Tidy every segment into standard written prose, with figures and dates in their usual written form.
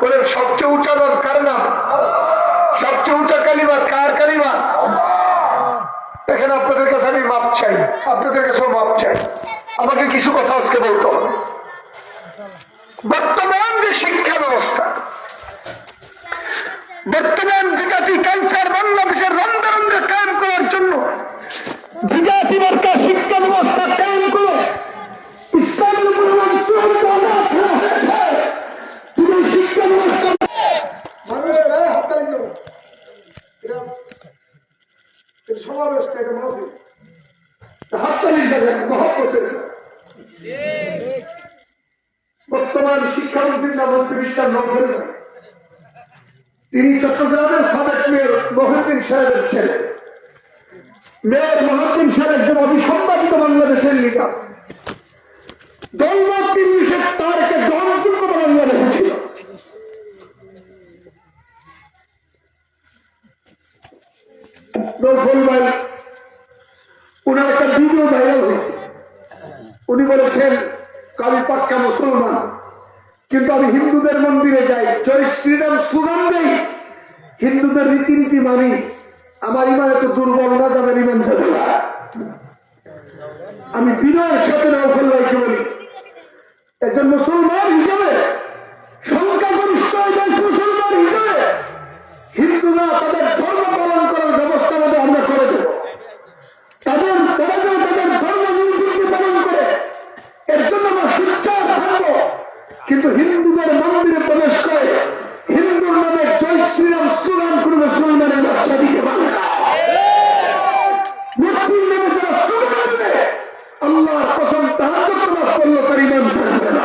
বলেন সবচেয়ে উঁচা নাম কার নাম? সবচেয়ে উঁচা কালিমা কার কালিমা? এখানে আপনাদের কাছে আমি মাপ চাই, আপনাদের কাছেও মাপ চাই। আমাকে কিছু কথা আজকে বলতে হবে। বর্তমান যে শিক্ষা ব্যবস্থা, বর্তমান বিজাতি কালচার বাংলাদেশের রন্ধে রন্ধে কায়েম করার জন্য বিজাতি মার্কা শিক্ষা ব্যবস্থা কায়েম করে ইসলামের উপর শিক্ষা ব্যবস্থা সমাবেশ বর্তমান শিক্ষামন্ত্রীর নাম হচ্ছে মিস্টার নজরুল। তিনি চট্টগ্রামের সাবেক মেয়র মহিউদ্দিন সাহেবের ছেলে। মেয়র মহিউদ্দিন সাহেব একজন অবিসম্বাদিত বাংলাদেশের লিডার। দলমত নির্বিশেষে তার একটা গ্রহণযোগ্য বাংলাদেশে ছিল। নজরুল ভাই উনার একটা ভিডিও ভাইরাল হয়েছে। উনি বলেছেন আমি পাক্কা মুসলমান, কিন্তু আমি হিন্দুদের মন্দিরে যাই, জয় শ্রীরাম স্লোগান দেই, হিন্দুদের রীতিনীতি মানি, আমার ইমান এত দুর্বল না, যাবে ইমান যাবে না। আমি বিনয়ের সাথে নজরুল ভাইকে বলি, একজন মুসলমান হিসেবে, সংখ্যাগরিষ্ঠ মুসলমান হিসেবে হিন্দুরা তাদের ধর্ম পালন করার ব্যবস্থা মধ্যে আমরা করে দেব। তাদের ধর্ম নির্বিঘ্নে পালন করে এর জন্য আমরা শিক্ষার থাকবো। কিন্তু হিন্দুদের মন্দিরে প্রবেশ করে হিন্দুর নামে জয় শ্রীরাম স্লোগান করে মুসলমানের বাচ্চা দিতে পারে না। মুসলিম নামে যারা স্লোগান দেবে আল্লাহর কসম তাহাজ্জুদ নামাজ পড়লো তার ঈমান থাকবে না।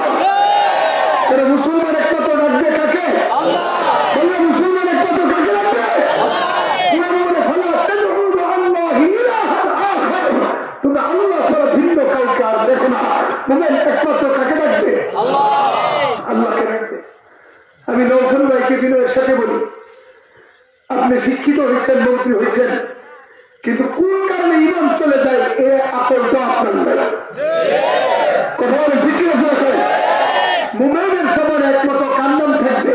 তারা মুসলমান একমাত্র ডাকবে কাকে? বললে মুসলমান একমাত্র কাকে ডাকবে? তুমি আল্লাহ ছাড়া ভিন্ন কাউকে আর দেখো না। মোমেন একমাত্র কাকে ডাকবে? আল্লাহকে ডাকবে। আমি নজরুল ভাইকে বিনয়ের সাথে বলি, আপনি শিক্ষিত হয়েছেন, মন্ত্রী হয়েছেন, কিন্তু কোন কারণে ইমান চলে যায় এ আকলটা আপনার নাই। কথা বলে বিক্রি হয়েছে। মোমেনের সবার একমাত্র কান্নাম থাকবে।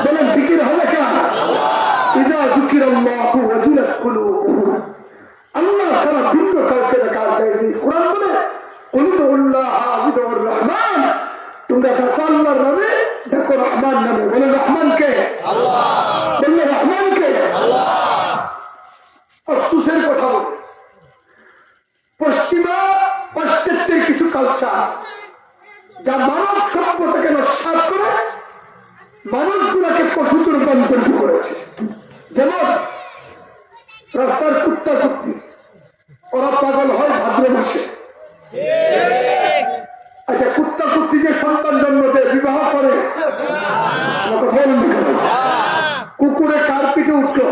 বলেন জিকির হবে কেন? ইযা যুকিরাল্লাহু ওয়াজিলাত কুলুবুহুম। আল্লাহ ছাড়া ভিন্ন কাউকে দেখা যায়। কোরআন বলে কুলুল্লাহ আবিদুর রহমান, তোমরা দেখো আল্লাহর নামে, দেখো রহমান নামে। বলে রহমানকে আল্লাহ, বললে রহমানকে আল্লাহ। আফসোসের কথা বলে পাশ্চাত্যের কিছু কালচার যা মানব সভ্যতাকে নস্যাৎ করে মানুষগুলোকে পশুতে রূপান্তরিত করেছে। যেমন রাস্তার কুত্তা কুত্তি, ওরা পাগল হয় ভাদ্র মাসে। আচ্ছা, কুত্তা কুত্তি যে সন্তান জন্ম দেয়, বিবাহ করে, কুকুরে কার পিঠে উঠলো,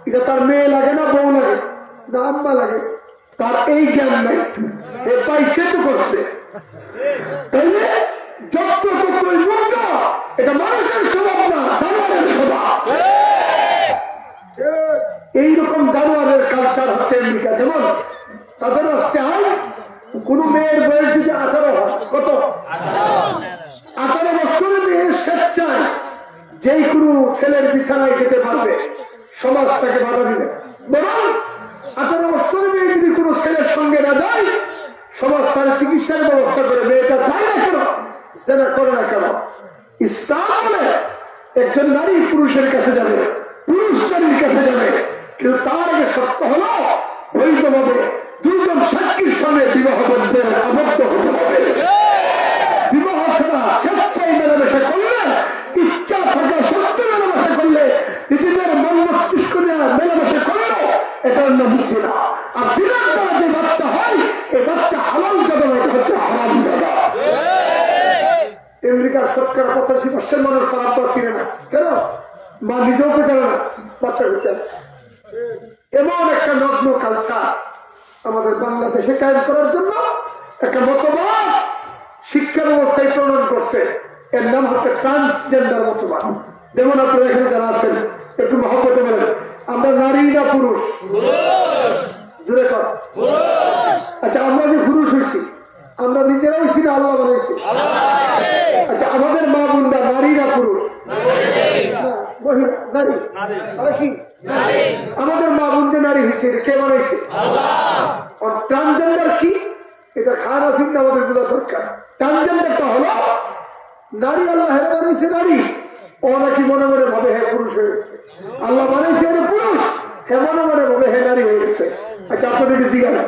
এটা তার মেয়ে লাগে না, বউ লাগে না, আম্মা লাগে, তার এই জ্ঞান নাই। এ পাইছে তো করছে, তাইলে যত্রতত্রই মুক্ত। এটা মানুষের স্বভাব না, জানোয়ারের স্বভাব। এইরকম জানোয়ারের কালচার হচ্ছে আমেরিকা। যেমন তাদের রাষ্ট্রে হয় কোন মেয়ের বয়স যদি 18 হয়, কত 18 বছরের মেয়ে স্বেচ্ছায় যেই কোনো ছেলের বিছানায় যেতে পারবে, সমাজ তাকে বাধা দিবে। বরং 18 বছরের মেয়ে যদি কোনো ছেলের সঙ্গে না যায়, সমাজ তার চিকিৎসার ব্যবস্থা করে। মেয়েটা যায় না কেন, সেটা করে না কেন? ইসলাম বলে একজন নারী পুরুষের কাছে যাবে, পুরুষ নারীর কাছে যাবে, কিন্তু তার আগে সত্য হলো বৈধভাবে দুজন সাক্ষীর সঙ্গে বিবাহ বন্ধনে আবদ্ধ হতে হবে। বিবাহ ছাড়া স্বেচ্ছায় মেলামেশা করলে, ইচ্ছা থাকা সত্যি মেলামেশা করলে, নিজেদের মন মস্তিষ্ক মেলামেশা করলেও এটার নাম জিনা। আর জিনার দ্বারা যে বাচ্চা হয়, এই বাচ্চা হালাল যাবে না, এটা হচ্ছে হারাম যাবে। আমেরিকার সরকার 85% মানুষ খারাপ কিনে না, কেন? মা নিজেও পেতে না, বাচ্চা পেতে। এমন একটা নগ্ন কালচার আমাদের বাংলাদেশে কায়েম করার জন্য একটা মতবাদ শিক্ষা ব্যবস্থায় প্রণয়ন করছে। এর নাম হচ্ছে ট্রান্সজেন্ডার মতবাদ। যেমন আপনারা এখানে যারা আছেন, একটু মহব্বতে বলেন, আমরা নারী না পুরুষ? জুড়ে কর। আচ্ছা, আমরা যে পুরুষ হয়েছি, আমরা নিজেরাই ছিল আল্লাহ বানাইছি। আচ্ছা, আমাদের মা বোনরা নারী না পুরুষ? মহিলা, নারী। তারা কি? আমাদের মা বোনকে নারী হয়েছে, কে বানাইছে? ট্রান্সজেন্ডার কি? এটা খানা ফিরনা আমাদের গুলো দরকার। ট্রান্সজেন্ডারটা হলো নারী আল্লাহ বানাইছে নারী, ও নাকি মনে মনে ভাবে হ্যাঁ পুরুষ হয়ে গেছে। আল্লাহ বানাইছে পুরুষ, হ্যাঁ মনে মনে ভাবে হ্যাঁ নারী হয়ে গেছে। আচ্ছা, আপনাদেরকে জিজ্ঞাসা,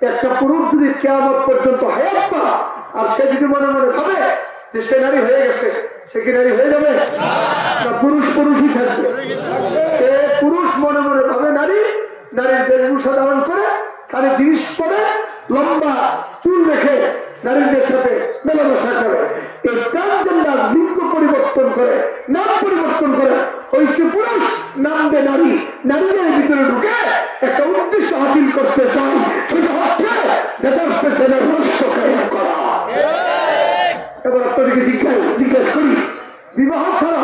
একটা পুরুষ যদি কিয়ামত পর্যন্ত হায়াত পা আর সে যদি মনে মনে ভাবে যে সে নারী হয়ে গেছে, সে কি নারী হয়ে যাবে? না, পুরুষ পুরুষই থাকবে। সে পুরুষ মনে মনে ভাবে নারী, নারীর বেশভূষা ধারণ করে, কানে জিনিস পরে, লম্বা চুল রেখে নারীদের সাথে মেলামেশা করে। এই ট্রান্সজেন্ডার লিঙ্গ পরিবর্তন করে, নাম পরিবর্তন করে, হয়েছে পুরুষ, নাম দে নারী। নারীদের ভিতরে ঢুকে একটা উদ্দেশ্য হাসিল করতে চাই, সেটা হচ্ছে নেতারসে ছেলের নষ্ট করা। এবার আপনাদেরকে জিজ্ঞাসা করি, বিবাহ ছাড়া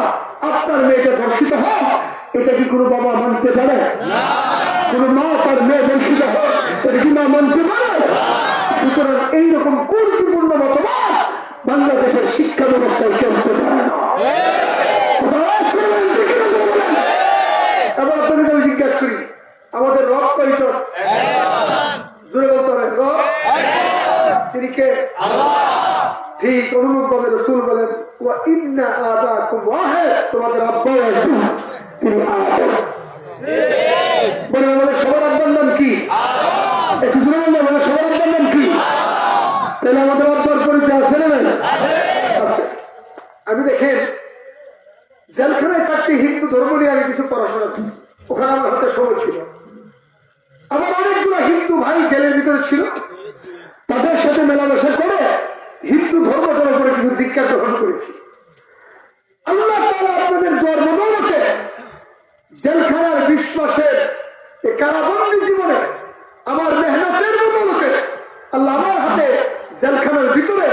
আপনার মেয়েটা ধর্ষিত হয়, এটা কি কোনো বাবা মানতে পারে? কোন মা তার মেয়ে ধর্ষিত হয়, এটা কি মা মানতে পারে? সুতরাং এইরকম কুরুচিপূর্ণ মতবাদ বাংলাদেশের শিক্ষা ব্যবস্থায় চলতে পারে না। এবার আপনাদের আমি জিজ্ঞাসা করি, আমাদের রব কয়জন? জোরে বলতে হবে, রব তিনি কে? ঠিক অনুরূপ ভাবে রাসূল বলেন, ওয়া ইন্না আবাকুম ওয়াহিদ, তোমাদের আব্বা একজন, তিনি আদম। বলে আমাদের সবার আব্বার নাম কি? একটু জোরে বললে, আমাদের সবার আব্বার নাম কি? তাহলে আমাদের আব্বার পরিচয় আছে না? আছে। আমি দেখেন জেলখানায় থাকতে হিন্দু ধর্ম নিয়ে আমি কিছু পড়াশোনা করি, ওখানে আমার হাতে সময় ছিল। আমার অনেকগুলো হিন্দু ভাই জেলের ভিতরে ছিল, তাদের সাথে মেলামেশা করে হিন্দু ধর্মটার উপরে কিছু দীক্ষা গ্রহণ করেছি। আল্লাহ তাআলা আপনাদের জন্মদৌলতে জেলখানার 20 মাসের কারাবন্দী জীবনে আমার মেহনতের বদৌলতে আল্লাহ আমার হাতে জেলখানার ভিতরে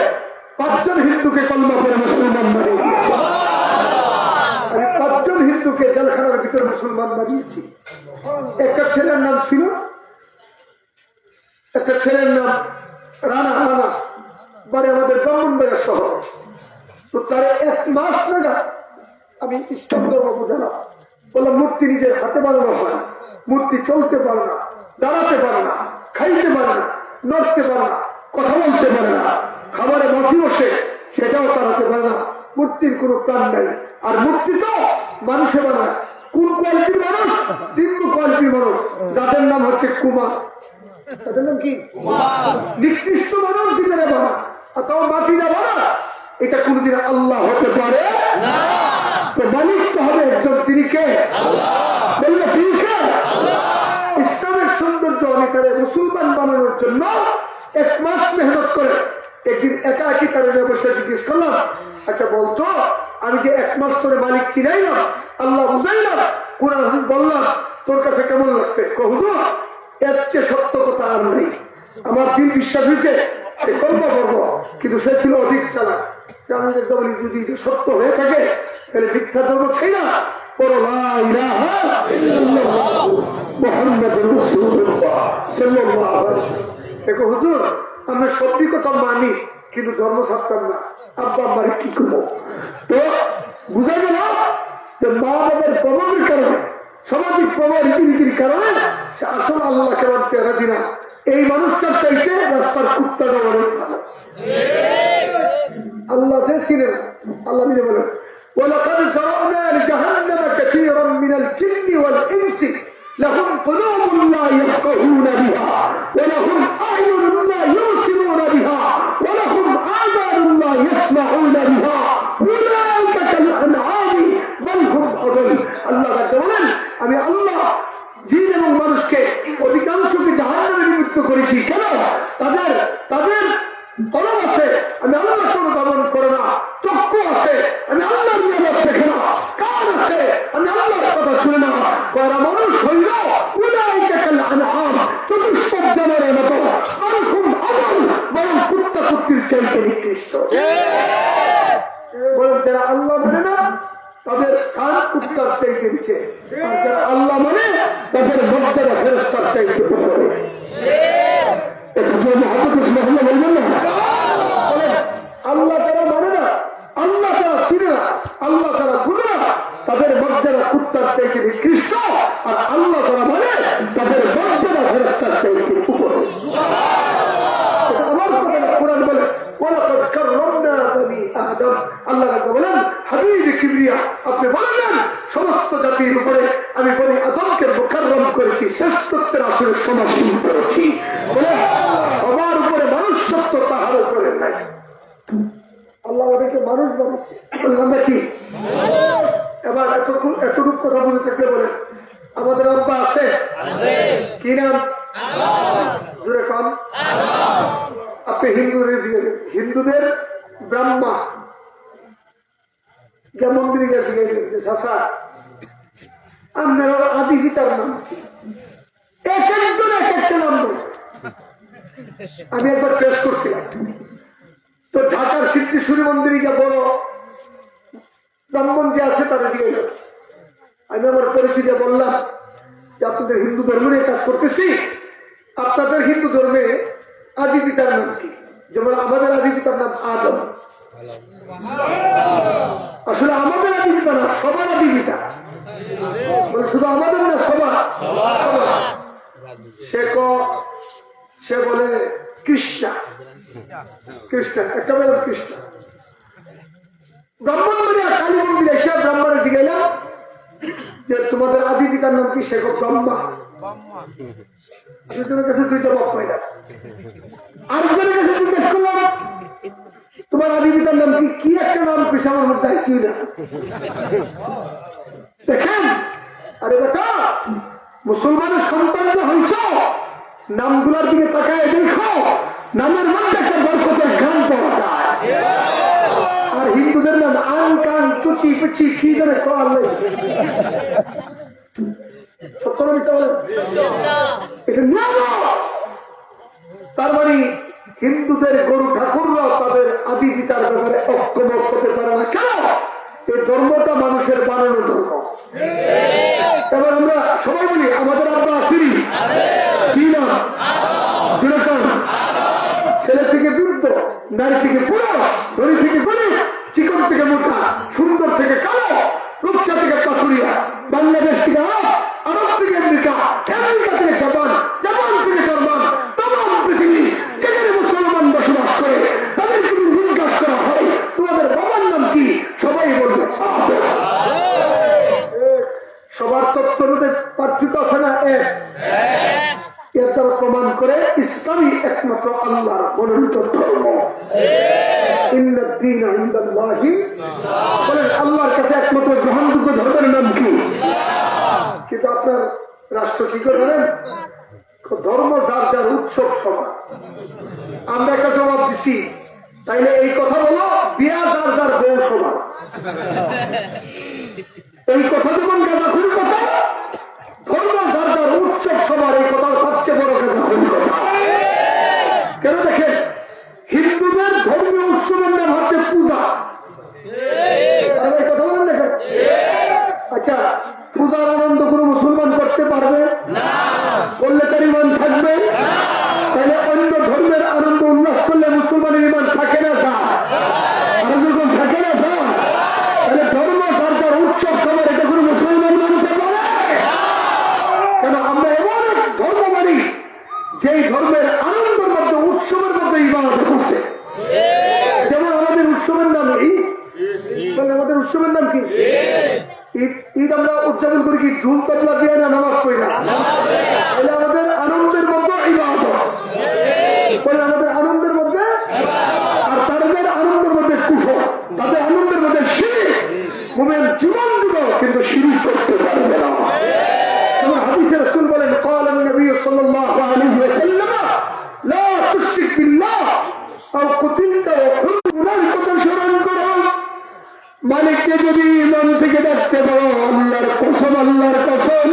5 জন হিন্দুকে কলমা পড়ে মুসলমান বানিয়ে দিয়েছি। আমি 5 জন হিন্দুকে জেলখানার ভিতরে মুসলমান বানিয়েছি। একটা ছেলের নাম ছিল, একটা ছেলের নাম রানা, রানা বাড়ি আমাদের ব্রাহ্মণবাড়িয়া শহর। তো তার 1 মাস নাগাদ আমি ইসলাম ধর্ম বোঝালাম, বললাম মূর্তি নিজের হাতে বানানো হয়, মূর্তি চলতে পারে না, দাঁড়াতে পারে না, খাইতে পারে না, নড়তে পারে না, কথা বলতে পারে না, খাবারে বসে বসে সেটাও তাড়াতে পারে না, মূর্তির কোনো প্রাণ নাই। আর মূর্তি তো মানুষে বানায়। কোন কোয়ালিটির মানুষ? 3 কোয়ালিটির মানুষ, যাদের নাম হচ্ছে কুমার। তাদের নাম কি? নিকৃষ্ট মানুষ যেটা বাবা, অথবা মাটিরা বাবা, এটা কোনদিন আল্লাহ হতে পারে না। তো মালিক তো হবে একজন, তিনি কে? বললো তিনি কে? ইসলামের সৌন্দর্য অনেকারে মুসলমান বানানোর জন্য 1 মাস মেহনত করে একদিন একা একই কারণে অবশ্যই জিজ্ঞেস করলাম, আচ্ছা বলতো আমি যে 1 মাস ধরে মালিক চিনাইলাম, আল্লাহ বুঝাইলাম, কোরআন বললাম, তোর কাছে কেমন লাগছে? হুজুর, এর চেয়ে সত্য কথা আর নেই। আমার দিন বিশ্বাস হয়েছে, সে কল্প করবো, কিন্তু সে ছিল অধিক চালাক। যদি সত্য হয়ে থাকে তাহলে মিথ্যা ধর্ম চাই না, হুজুর আমরা সত্যি কথা মানি, কিন্তু ধর্ম ছাড়তাম না। আব্বা আম্মারে কি করবো? তো বুঝা গেল যে মা বাবার প্রভাবের কারণে, সামাজিক প্রভাব রীতিনীতির কারণে সে আসল আল্লাহকে মানতে রাজি না। এই মানুষটার চাইতে রাস্তার কুত্তাটা অনেক ভালো। আল্লাহ যে ছিলেন, আল্লাহ নিজে বলেন, وَلَقَدْ زَرَعْنَا لِجَهَنَّمَ كَثِيرًا مِنَ الْجِنِّ وَالْإِنسِ لَهُمْ قُلُوبٌ لَا يَفْقَهُونَ بِهَا وَلَهُمْ أَعْيُنٌ لَا يُبْصِرُونَ بِهَا وَلَهُمْ آذَانٌ لَا يَسْمَعُونَ بِهَا أُولَئِكَ كَالْأَنْعَامِ بَلْ هُمْ أَضَلُّ। আল্লাহ বলেন, আমি আল্লাহ জিন এবং মানুষকে অধিকাংশকে জাহান্নামে নিযুক্ত করেছি। কেন? তাদের কলম আছে, আমি আল্লাহ কোনো দমন করে না। চক্ষু আছে, আমি আল্লাহর নিয়ামত দেখে না। কান আছে, আমি আল্লাহর কথা শুনে না। কয়রা মানুষ হইল উলাইকা কাল আনআম, চতুষ্পদ জানোয়ারের মতো। আর খুব আদল, বরং কুত্তা কুত্তির চাইতে নিকৃষ্ট। বরং যারা আল্লাহ মানে না, তাদের স্থান কুত্তার চাইতে নিচে, আর যারা আল্লাহ মানে তাদের মর্যাদা ফেরেশতার চাইতে উপরে। একটু হাতে কিছু বলবেন না? আদম। আল্লাহ বলেন হাবিব কিবরিয়া, আপনি বলেন সমস্ত জাতির উপরে আমি বনি আদমকে মুকাররম করেছি, শ্রেষ্ঠত্বের আসলে সমাসীন করেছি। বলে সবার উপরে মানুষ সত্য, তাহার উপরে নাই। আল্লাহ আমাদেরকে মানুষ বানিয়েছে, বললাম নাকি? এবার এতটুকু কথা বলে থাকলে বলেন আমাদের আব্বা আছে, কি নাম? জুড়ে কম। আপনি হিন্দুদের ব্রাহ্মা মন্দিরে গেছে, আপনার আদি পিতার নাম এক একজন এক একটা নাম। আমি একবার পেশ করছিলাম তো ঢাকার সিদ্ধেশ্বরী মন্দিরে গিয়ে বড় ব্রাহ্মণ যে আছে তারা দিয়ে গেল। আমি আমার পরিচিতি বললাম যে আপনাদের হিন্দু ধর্ম নিয়ে কাজ করতেছি, আপনাদের হিন্দু ধর্মে আদি পিতার নাম কি? যেমন আমাদের আদি পিতার নাম আদম। আসলে আমাদের আদি পিতা না, সবার আদি পিতা। শুধু আমাদের না, সবার। সে বলে কৃষ্ণা, কৃষ্ণা একটা বলে কৃষ্ণা। ব্রাহ্মণ মানে কালী মন্দির এসে ব্রাহ্মণের দিকে গেলাম যে তোমাদের আদি পিতার নাম কি? সে ব্রহ্মা। দুজনের কাছে দুইটা বাপ পাইলাম। আরেকজনের কাছে জিজ্ঞেস করলাম তোমার আদি পিতার নাম কি? কি একটা নাম কৃষ্ণ আমার মধ্যে কি না দেখেন। আরে বেটা, মুসলমানের সন্তান যে হয়েছ, নামগুলার দিকে তাকায় দেখো, নামের মধ্যে একটা বরকতের গান পাওয়া যায়। আর হিন্দুদের নাম আন কান চুচি পিচি কি ধরে খাওয়ার নেই। তার মানে হিন্দুদের গরু ঠাকুররাও তাদের আদি পিতার ব্যাপারে অক্ষমত হতে পারে না। কেন? এই ধর্মটা মানুষের বানানো ধর্ম। এবার আমরা সবাই বলি আমাদের আব্বা আসিরি কি না? ছেলে থেকে বৃদ্ধ, নারী থেকে পুরো, ধনী থেকে গরিব, চিকন থেকে মোটা, সুন্দর থেকে কালো, রূপসা থেকে পাথুরিয়া, বাংলাদেশ থেকে আরব থেকে আমেরিকা, আমেরিকা থেকে জাপান, জাপান থেকে জার্মান, তমাম পৃথিবী যেখানে মুসলমান বসবাস করে তাদের যদি জিজ্ঞাসা করা হয় তোমাদের বাবার নাম কি, সবাই বলবে সবার তত্ত্বের পার্থক্য আছে না? এক। এর দ্বারা প্রমাণ করে ইসলামই একমাত্র আল্লাহর মনোনীত ধর্ম। বলেন আল্লাহর কাছে একমাত্র গ্রহণযোগ্য ধর্মের নাম কি? কিন্তু আপনার রাষ্ট্র কি করে জানেন? ধর্ম যার যার উৎসব সভা। আমরা একটা জবাব দিছি, তাইলে এই কথা বলো বিয়া যার যার বউ সভা। এই কথা যেমন গাঁজাখুরি কথা, ধর্ম যার যার উৎসব সবার এই কথা সবচেয়ে বড় গাঁজাখুরি কথা। কেন দেখেন, হিন্দুদের ধর্মীয় উৎসবের নাম হচ্ছে পূজা। কথা বলেন দেখেন। আচ্ছা, পূজার আনন্দ কোনো মুসলমান করতে পারবে না? করলে তার ইমান থাকবে? তাহলে অন্য ধর্মের আনন্দ উল্লাস করলে মুসলমানের ইমান থাকে না? আর যখন থাকে না, তাহলে ধর্ম যার যার উৎসব সবার এটা কোনো মুসলমান মানতে পারে? কেন আমরা এমন ধর্ম মানি যেই ধর্মের আনন্দের মধ্যে উৎসবের মধ্যে ইবাদত করছে। যেমন আমাদের উৎসবের নাম ঈদ। আমাদের উৎসবের নাম কি? ঈদ আমরা উদযাপন করি কি? ঢোল তবলা দিয়ে না নামাজ পড়ি না? তাহলে আমাদের আনন্দের মধ্যে ইবাদত, আমাদের আনন্দের মধ্যে। আর তাদের আনন্দের মধ্যে কুফর, তাদের আনন্দের মধ্যে শিরক। মুমিন জীবন দিব কিন্তু শিরক করতে পারবে না। হাদিসে রাসূল বলেন قال النبي صلى الله عليه وسلم لا تشرك بالله او قتلت وقل স্মরণ করো। মালিককে যদি মন থেকে ডাকতে পারো, আল্লাহর কসম, আল্লাহর কসম,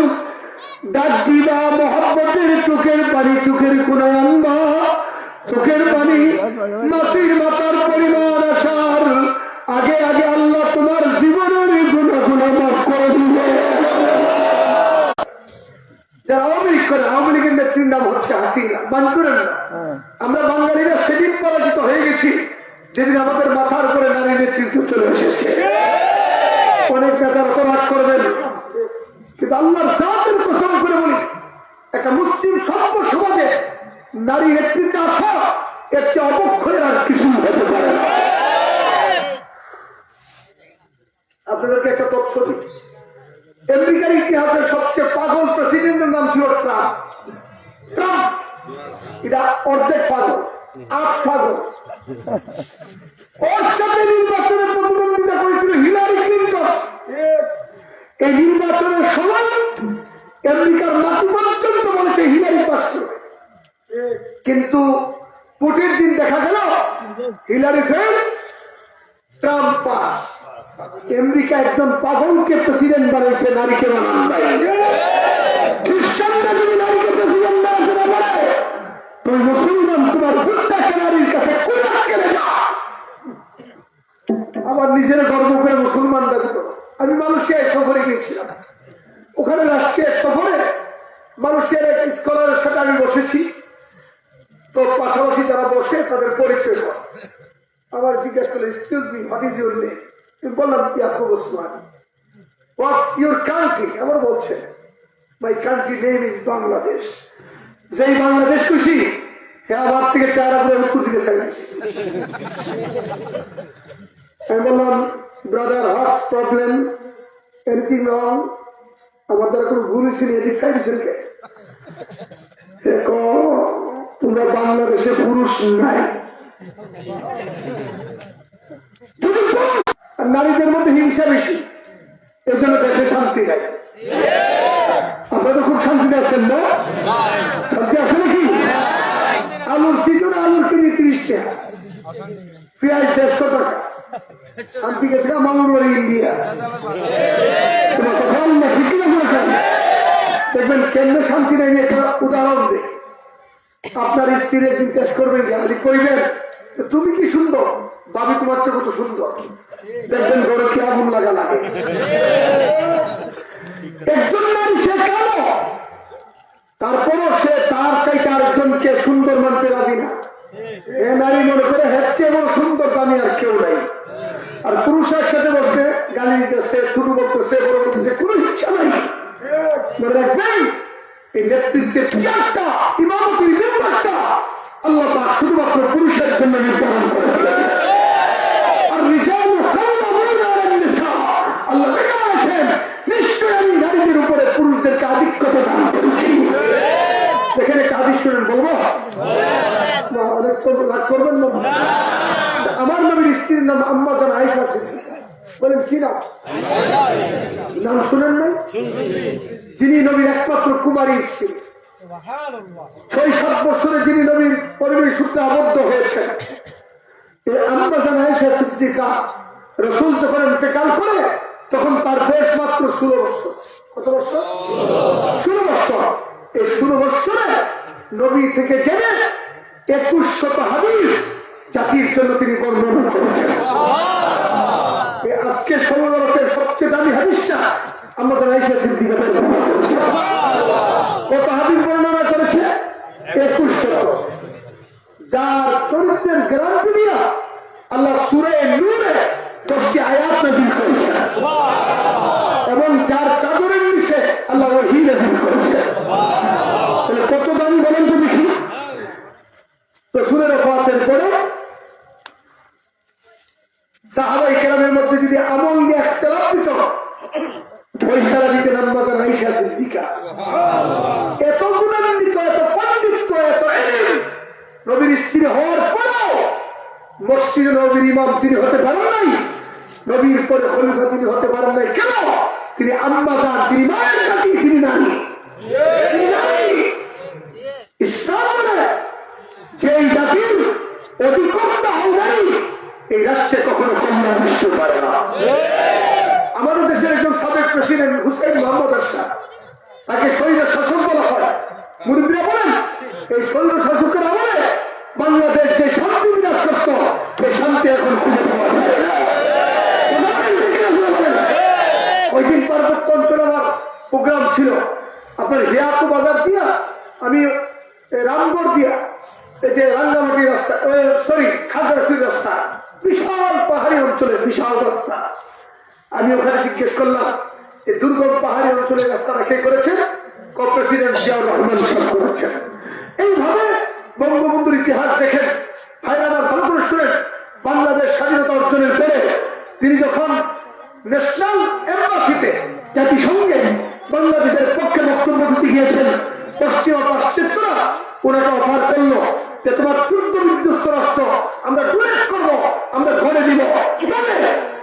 ডাক দিবা মহব্বতের চোখের পানি চোখের কোনায় আনবা। চোখের পানি মাসির মাথার পরিমাণ আসার আগে আগে আল্লাহ তোমার জীবনের গুনাহ মাফ করে দিবে। যারা আওয়ামী লীগ করে, আওয়ামী লীগের নেত্রীর নাম হচ্ছে হাসিনা। বান করেন না, আমরা বাঙালিরা সেদিন পরাজিত হয়ে গেছি যেদিন আমাদের মাথার উপরে নারী নেতৃত্ব চলে এসেছে। অনেক নেতার অপরাধ করবেন, কিন্তু আল্লাহর জাতের কসম করে বলি, একটা মুসলিম সভ্য সমাজে নারী নেতৃত্বে আসা এর চেয়ে অবক্ষয়ের আর কিছু হতে পারে না। আপনাদেরকে একটা তথ্য দিই, আমেরিকার ইতিহাসের সবচেয়ে পাগল প্রেসিডেন্টের নাম ছিল ট্রাম্প। ট্রাম্প এটা অর্ধেক পাগল, আট পাগল। ওর সাথে নির্বাচনের প্রতিদ্বন্দ্বিতা করেছিল হিলারি ক্লিন্টন। এই নির্বাচনের সময় আমেরিকার মাটি পর্যন্ত বলেছে হিলারি পাস করবে, কিন্তু ভোটের দিন দেখা গেল Hillary fail, Trump pass. America একজন পাগলকে প্রেসিডেন্ট বানিয়েছে, নারীকে বানান নাই। খ্রিস্টানরা যদি নারীকে প্রেসিডেন্ট বানাতে না পারে, তুমি মুসলমান তোমার বুদ্ধাকে নারীর কাছে কোরআন কেড়ে যাও। আবার নিজের গর্ব করে মুসলমান দাবি করো। আমি মালয়েশিয়ায় সফরে গিয়েছিলাম, ওখানে রাষ্ট্রীয় সফরে মালয়েশিয়ার এক স্কলারের সাথে আমি বসেছি। তো পাশাপাশি যারা বসে তাদের পরিচয় হয়। আবার জিজ্ঞেস করলে, excuse me, what is your name? বললাম Yakub Osman. What's your country? আবার বলছে, my country name is Bangladesh. যেই বাংলাদেশ খুশি, হ্যাঁ আমার থেকে চার আগে উত্তর দিকে চাই। আমি বললাম, ব্রাদার হোয়াটস প্রবলেম, এনিথিং রং? আমার দ্বারা কোনো ভুল হয়েছে নি? এদিক সাইড হয়েছে কে? দেখো তোমরা বাংলাদেশে পুরুষ নাই, নারীদের মধ্যে হিংসা বেশি, এর জন্য দেশে শান্তি নাই। আপনারা তো খুব শান্তিতে আছেন না? শান্তি আছে নাকি? আলুর সিজন, আলুর কেজি 30 টাকা, পেঁয়াজ 150 টাকা। শান্তি গেছে মামুর বাড়ি ইন্ডিয়া। তোমার কথা না ঠিক না বলেছেন? দেখবেন কেন্দ্রে শান্তি নেই। একটা উদাহরণ দেয়, আপনার স্ত্রীর জিজ্ঞেস করবেন, আপনি কইবেন তুমি কি সুন্দর, ভাবি তোমার চেয়ে কত সুন্দর, দেখবেন ঘরে কি আগুন লাগা লাগে। একজন নারী সে কালো, তারপরও সে তার চাইতে আরেকজনকে সুন্দর মানতে রাজি না। এ নারী মনে করে হচ্ছে এবং সুন্দর দামি আর কেউ নাই। আর পুরুষ একসাথে বলতে গালি দিতেছে, ছোট বলতেছে, বড় বলতেছে, কোনো ইচ্ছা নাই। মনে রাখবেন, এই নেতৃত্বের চেয়ারটা, ইমামতির মেম্বারটা আল্লাহ পাক শুধুমাত্র পুরুষের জন্য নির্ধারণ করেছে। আর রিজাল আল্লাহ লেখা আছেন, নিশ্চয় আমি নারীদের উপরে পুরুষদেরকে আধিক্যতা দান করেছি। এখানে একটা হাদিস শুনেন, বলবো? অনেক লাভ করবেন না। আমার নবীর স্ত্রীর নাম আম্মা জান আয়েশা সিদ্দিকা। বলেন কি নাম? নাম শুনেন নাই? যিনি নবীর একমাত্র কুমারী স্ত্রী, 6-7 বছরে যিনি নবীর পরিবেশ সূত্রে আবদ্ধ হয়েছেন। আম্মা জান আয়েশা সিদ্দিকা রাসূল যখন ইন্তেকাল করে তখন তার বয়স মাত্র 16 বছর। কত বছর? 16 বছর। এই 16 বছরে নবী থেকে জেনে 2100 হাদিস জাতির জন্য তিনি বর্ণনা করেছেন। আজকে সমাজের সবচেয়ে দামি হাদিসটা আমাদের আয়েশা সিদ্দিকা বর্ণনা করেছে। কত হাদিস বর্ণনা করেছে? 2100। যার চরিত্রের গ্যারান্টি দিয়া আল্লাহ সূরা নূরে 10টি আয়াত নাযিল করেছেন, এবং যার চাদরের নিচে আল্লাহ ওহী নাযিল করেছেন। তাহলে কত দামি বলেন তো দেখি। রাসূলের ওফাতের পরে সাহাবায়ে কেরামের মধ্যে যদি আমল নিয়ে ইখতিলাফ দিত, ফয়সালা দিতেন আম্মা জান আয়েশা সিদ্দিকা। এত গুণান্বিত, এত পণ্ডিত, এত ইলম, নবীর স্ত্রী হওয়ার পরেও মসজিদে নবীর ইমাম তিনি হতে পারেন নাই, নবীর পরে খলিফা তিনি হতে পারেন নাই। কেন? তিনি আম্মা জান, তিনি মায়ের জাতি, তিনি নারী। ইসলামে যেই জাতির অধিকর্তা হয় নাই, এই রাষ্ট্রে কখনো কন্যা মৃত্যু পারে না। আমাদের দেশের একজন সাবেক প্রেসিডেন্ট হুসেইন মোহাম্মদ আশরাফ, তাকে স্বৈর শাসক বলা হয়। মুরব্বীরা বলেন, এই স্বৈর শাসকের আমলে বাংলাদেশ যে শান্তি বিরাজ করত, এই শান্তি এখন খুঁজে পাওয়া যায় না। ওই দিন পার্বত্য অঞ্চলে আমার প্রোগ্রাম ছিল, আপনার হিয়াকু বাজার দিয়া আমি রামগড় দিয়া, এই যে রাঙ্গামাটি রাস্তা, সরি খাগড়াছড়ি রাস্তা, বিশাল পাহাড়ি অঞ্চলে বিশাল রাস্তা। আমি ওখানে জিজ্ঞেস করলাম, এই দুর্গম পাহাড়ি অঞ্চলের রাস্তাটা কে করেছেন? প্রেসিডেন্ট জিয়াউর রহমান সাহেব করেছেন। এইভাবে বঙ্গবন্ধুর ইতিহাস দেখেন। ভাই আমার ভালো করে শুনেন, বাংলাদেশ স্বাধীনতা অর্জনের পরে তিনি যখন ন্যাশনাল এম্বাসিতে জাতিসংঘে বাংলাদেশের পক্ষে বক্তব্য দিতে গিয়েছেন। পশ্চিমা পাশ্চাত্যরা ওনাকে অফার করলো যে তোমার যুদ্ধ বিধ্বস্ত রাষ্ট্র আমরা ডোনেট করবো, আমরা ঘরে দিব, তবে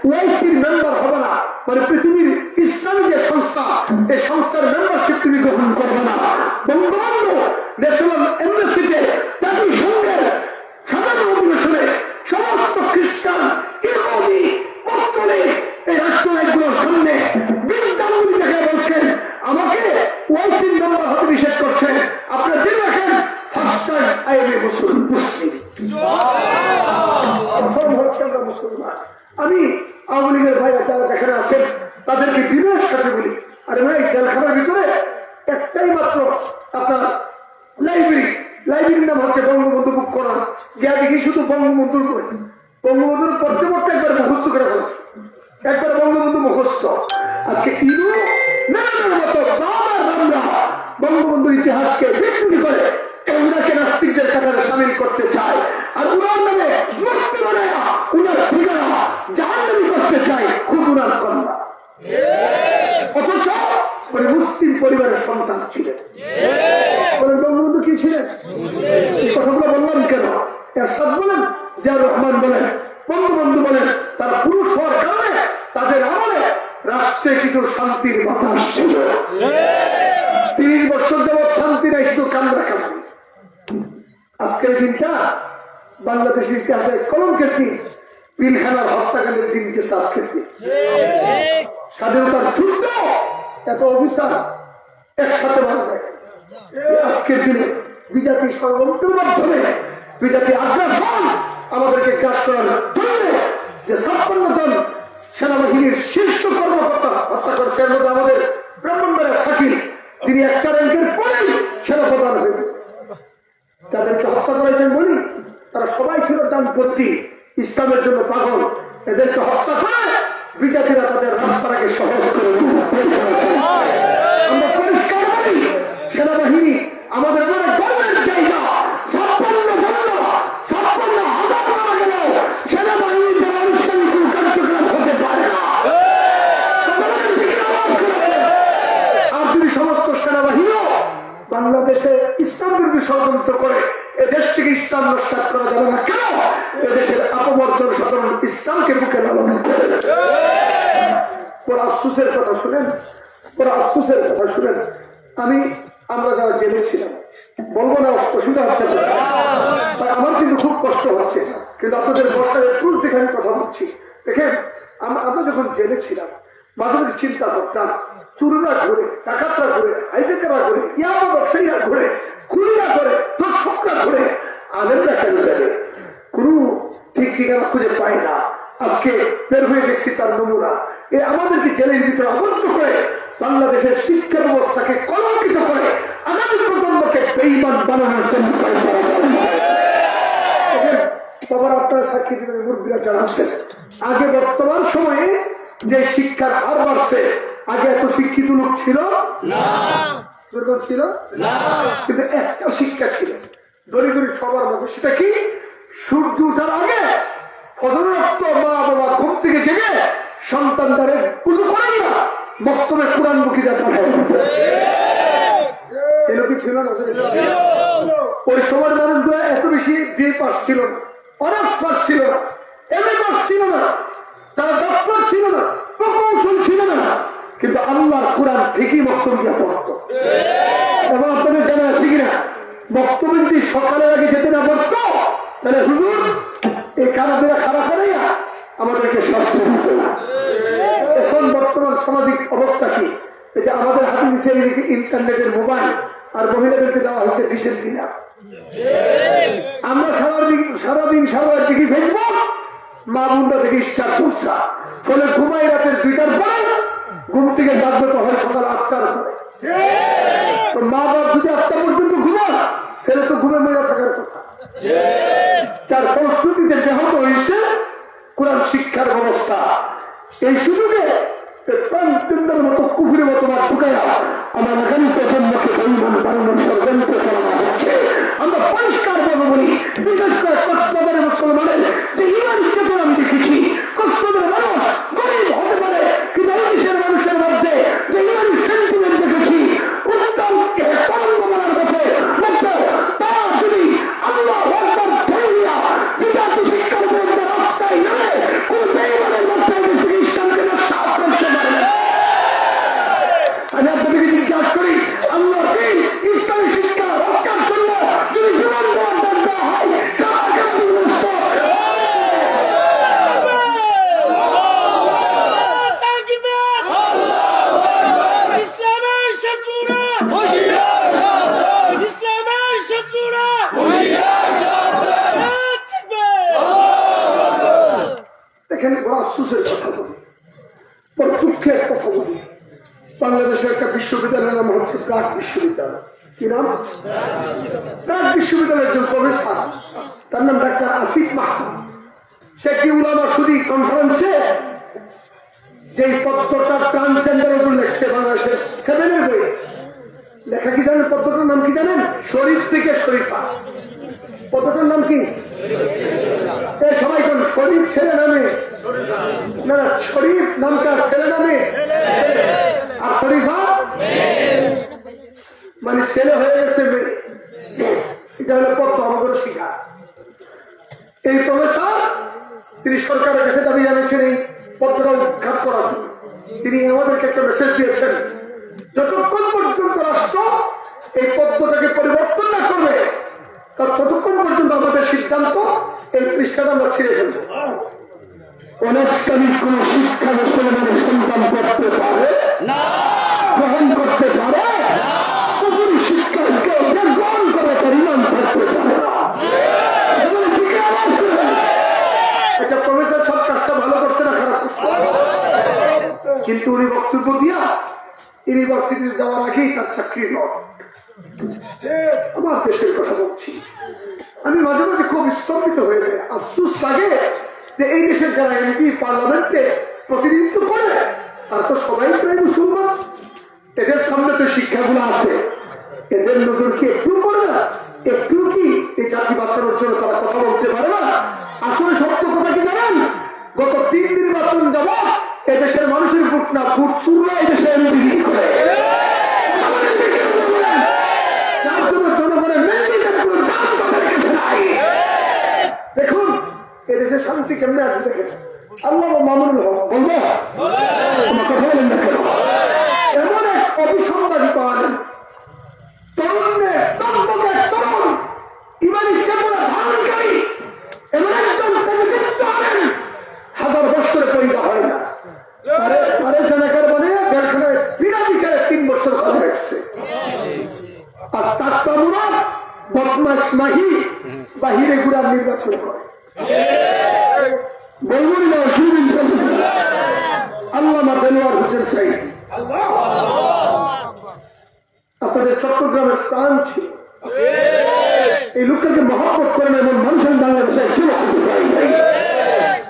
ওআইসির মেম্বার হবে না, মানে পৃথিবীর ইসলামী যে সংস্থা এই সংস্থার মেম্বারশিপ তুমি গ্রহণ করবে না। বঙ্গবন্ধু ন্যাশনাল এম্বাসিতে জাতিসংঘের সাধারণ অধিবেশনে সমস্ত খ্রিস্টান, ইহুদি, পত্তলিক এই রাষ্ট্রনায়কগুলোর সামনে বিদ্যাঙ্গুলি দেখে বলছেন আমাকে ওআইসির মেম্বার হতে নিষেধ করছেন। আপনারা জেনে রাখেন মুসলমান। আমি আওয়ামী লীগের ভাইরা যারা যেখানে আছেন তাদেরকে বিনয়ের সাথে বলি, আরে ভাই জেলখানার ভিতরে একটাই মাত্র আপনার লাইব্রেরির নাম হচ্ছে বঙ্গবন্ধু বুক করার, যা দেখি শুধু বঙ্গবন্ধুর বই, বঙ্গবন্ধুর পড়তে পড়তে একবার মুখস্থ করে বলছে, একবার বঙ্গবন্ধু মুখস্থ। আজকে বঙ্গবন্ধুর ইতিহাসকে বিকৃতি করে ওনাকে নাস্তিকদের কাতারে সামিল করতে চায়, আর উনার নামে মুক্তি বানায় উনার ঠিকানা জাহান্নামী করতে চায় খুব উনার কন্যা। অথচ মানে মুসলিম পরিবারের সন্তান ছিলেন। বলেন বঙ্গবন্ধু কি ছিলেন? এই কথাগুলো বললাম কেন? এরশাদ বলেন, জিয়াউর রহমান বলেন, বঙ্গবন্ধু বলেন, তারা পুরুষ হওয়ার কারণে তাদের আমলে রাষ্ট্রে কিছু শান্তির বাতাস ছিল। 30 বছর যাবৎ শান্তি নাই, শুধু কামড়া কামড়ি। আজকের দিনটা বাংলাদেশের ইতিহাসে কলঙ্কের দিন, পিলখানার হত্যাকাণ্ডের দিনকে আজকের দিন। স্বাধীনতার যুদ্ধ এত অভিশাপ একসাথে মারা যায়। আজকের দিনে বিজাতি ষড়যন্ত্রের মাধ্যমে বিজাতি আগ্রাসন আমাদেরকে গ্রাস করার জন্য যে 56 জন সেনাবাহিনীর শীর্ষ কর্মকর্তা হত্যা করেছে, এর মধ্যে আমাদের ব্রাহ্মণবাড়িয়ার শাকিল, তিনি একটা র্যাঙ্কের পরেই সেনাপ্রধান হয়েছে। তাদেরকে হত্যা করেছেন বলি তারা সবাই ছিল ডানপন্থী, ইসলামের জন্য পাগল। এদেরকে হত্যা করে বিজাতিরা তাদের রাস্তাটাকে সহজ করে আমরা পরিষ্কার করি, সেনাবাহিনী আমাদের অনেক গর্বের জায়গা। 56,000 মারা গেল, সেনাবাহিনীর দ্বারা আনুষ্ঠানিক কোন কার্যক্রম হতে পারে না। আর যদি সমস্ত সেনাবাহিনীও বাংলাদেশে ইসলাম বিরোধী ষড়যন্ত্র করে এ দেশ থেকে ইসলাম নস্যাৎ করা যাবে না কেন? এদেশের আপবর্জন সাধারণ ইসলামকে বুকে লালন করে। ওরা আফসুসের কথা শুনেন, ওরা আফসুসের কথা শুনেন। আমরা যারা জেলে ছিলাম, বলবো না অসুবিধা হচ্ছে, আমার কিন্তু খুব কষ্ট হচ্ছে, কিন্তু আপনাদের বসায় প্রুফ দেখে আমি কথা বলছি। দেখেন আমরা যখন জেলে ছিলাম মাঝে মাঝে চিন্তা করতাম, চুরুরা ঘুরে, ডাকাতরা ঘুরে, হাইটেকাররা ঘুরে, ইয়াবা ব্যবসায়ীরা ঘুরে, খুনিরা ঘুরে, দর্শকরা ঘুরে, আলেমরা কেন যাবে? কোনো ঠিক ঠিকানা খুঁজে পায় না। আজকে বের হয়ে গেছি তার নমুনা। আমাদেরকে জেলের ভিতরে আবদ্ধ করে বাংলাদেশের শিক্ষা ব্যবস্থাকে কলঙ্কিত করে আগামী প্রজন্মকে বেঈমান বানানোর জন্য সবার আপনারা সাক্ষী দিবেন, মুরব্বীরা যারা আছেন। আগে বর্তমান সময়ে যে শিক্ষার হার বাড়ছে, আগে এত শিক্ষিত লোক ছিল না, ছিল না, কিন্তু একটা শিক্ষা ছিল দরিদ্র সবার মধ্যে। সেটা কি? সূর্য উঠার আগে ফজরের রক্ত মা বাবা ঘুম থেকে জেগে সন্তানদের পুজো করাইয়া বক্তব্যে কোরআন মুখীরা পাঠায়। এই লোকই ছিল না। ওই সময়ের মানুষগুলো এত বেশি বিয়ে পাস ছিল না, অনার্স পাস ছিল না, এমএ পাস ছিল না, তারা ডক্টর ছিল না, প্রকৌশল ছিল না, কিন্তু আল্লাহর কোরআন ঠিকই বক্তব্য পড়ত। এবং আপনাদের জানা আছে কিনা, বক্তব্যটি সকালের আগে যেতে না পড়ত, তাহলে হুজুর এই খারাপেরা খারাপ করাইয়া আমাদেরকে শাস্তি দিত। এখন বর্তমান সামাজিক অবস্থা কি? এই যে আমাদের হাতে দিচ্ছে ইন্টারনেটের মোবাইল, আর মহিলাদেরকে দেওয়া হয়েছে বিশেষ কিনা। আমরা সারাদিন সারাদিন দেখি ফেসবুক, মা বোনরা দেখি স্টার করছা, ফলে ঘুমাই রাতের 2টার পর, ঘুম থেকে জাগ্রত হয় সকাল 8টার পরে। তো মা বাপ যদি 8টা পর্যন্ত ঘুমা, ছেলে তো ঘুমে মরে থাকার কথা। তার প্রস্তুতিতে ব্যাহত হয়েছে কোরআন শিক্ষার ব্যবস্থা। এই সুযোগে মতো কুফুরের মতো বা ঢুকাইয়া আমার আগামী প্রজন্মকে পরিমাণ বাড়ানোর ষড়যন্ত্র চালানো হচ্ছে। আমরা পরিষ্কার ভাবে বলি, বিশেষ করে কক্সবাজারের মুসলমানের যে ইমান চেতনা আমি দেখেছি, কক্সবাজারের মানুষ গরিব হতে পারে, দেখেন বড় আফসোসের কথা বলি, বড় দুঃখের কথা বলি। বাংলাদেশের একটা বিশ্ববিদ্যালয়ের নাম হচ্ছে প্রাক বিশ্ববিদ্যালয়। কি নাম? প্রাক বিশ্ববিদ্যালয়ের একজন প্রফেসর, তার নাম ডাক্তার আসিফ মাহমুদ। সে কি উলামা শুধু কনফারেন্সে যে পদ্মটা ট্রান্সজেন্ডার উপর লেখছে বাংলাদেশের 7-এর বই লেখা কি জানেন? পদ্মটার নাম কি জানেন? শরীফ থেকে শরীফা। পদ্মটার নাম কি? সবাই কোন শরীফ ছেলে নামে না, শরীফ নামটা ছেলে নামে আর শরীফা মানে ছেলে হয়ে গেছে মেয়ে। এটা হলো পদ্ম আমাদের শিখা। এই প্রফেসর তিনি সরকারের কাছে দাবি জানিয়েছেন এই পদ্মটা উৎখাত করার জন্য। তিনি আমাদেরকে একটা মেসেজ দিয়েছেন, যতক্ষণ পর্যন্ত রাষ্ট্র এই পদ্মটাকে পরিবর্তন না করবে ততক্ষণ পর্যন্ত আমাদের সিদ্ধান্ত এই পৃষ্ঠাটা আমরা ছেড়ে ফেলব। অনানুষ্ঠানিক কোন শিক্ষা মুসলমানের সন্তান করতে পারে না, গ্রহণ করতে পারে শিক্ষাকে গ্রহণ করে তার ইমান থাকতে পারে না। এটা প্রফেসর সব কাজটা ভালো করছে না খারাপ করছে? কিন্তু উনি বক্তব্য দিয়া ইউনিভার্সিটি যাওয়ার আগেই তার চাকরি নয়। আমার দেশের কথা বলছি, আমি মাঝে মাঝে খুব স্তম্ভিত হয়ে যায়, আফসোস লাগে যে এই দেশের যারা এমপি পার্লামেন্টে প্রতিনিধিত্ব করে তারা তো সবাই প্রায় মুসলমান। এদের সামনে তো শিক্ষাগুলো আছে, এদের নজর কি একটু পড়ে না? একটু কি এই জাতি বাঁচানোর জন্য তারা কথা বলতে পারে না? আসলে সত্য কথা কি জানেন? গত 3 নির্বাচন যাবো এদেশের মানুষের ভোট না, ভোট চুররা এদেশে এমপি করে। দেখুন এদেশে শান্তি কেমনে আসবে দেখেন। আল্লাহ মামুন বলবো কথা বলেন না কেন? এমন এক অভিসম্বাদিত আনেন তরুণের তরুণের তরুণ ইমানি চেতনা ধারণকারী এমন একজন প্রতিনিধিত্ব আনেন 1000 বছরে পরিণত হয় না। বিনা বিচারে 3 বছর কাজ রাখছে। আর তাকতামুরা বদমাশ মাহি বাহিরে ঘুরার নির্বাচন করে। বলবুন না আল্লামা দেলোয়ার হোসেন সাইদ আপনাদের চট্টগ্রামের প্রাণ ছিল। এই লোকটাকে মহব্বত করেন এমন মানুষের বাংলাদেশে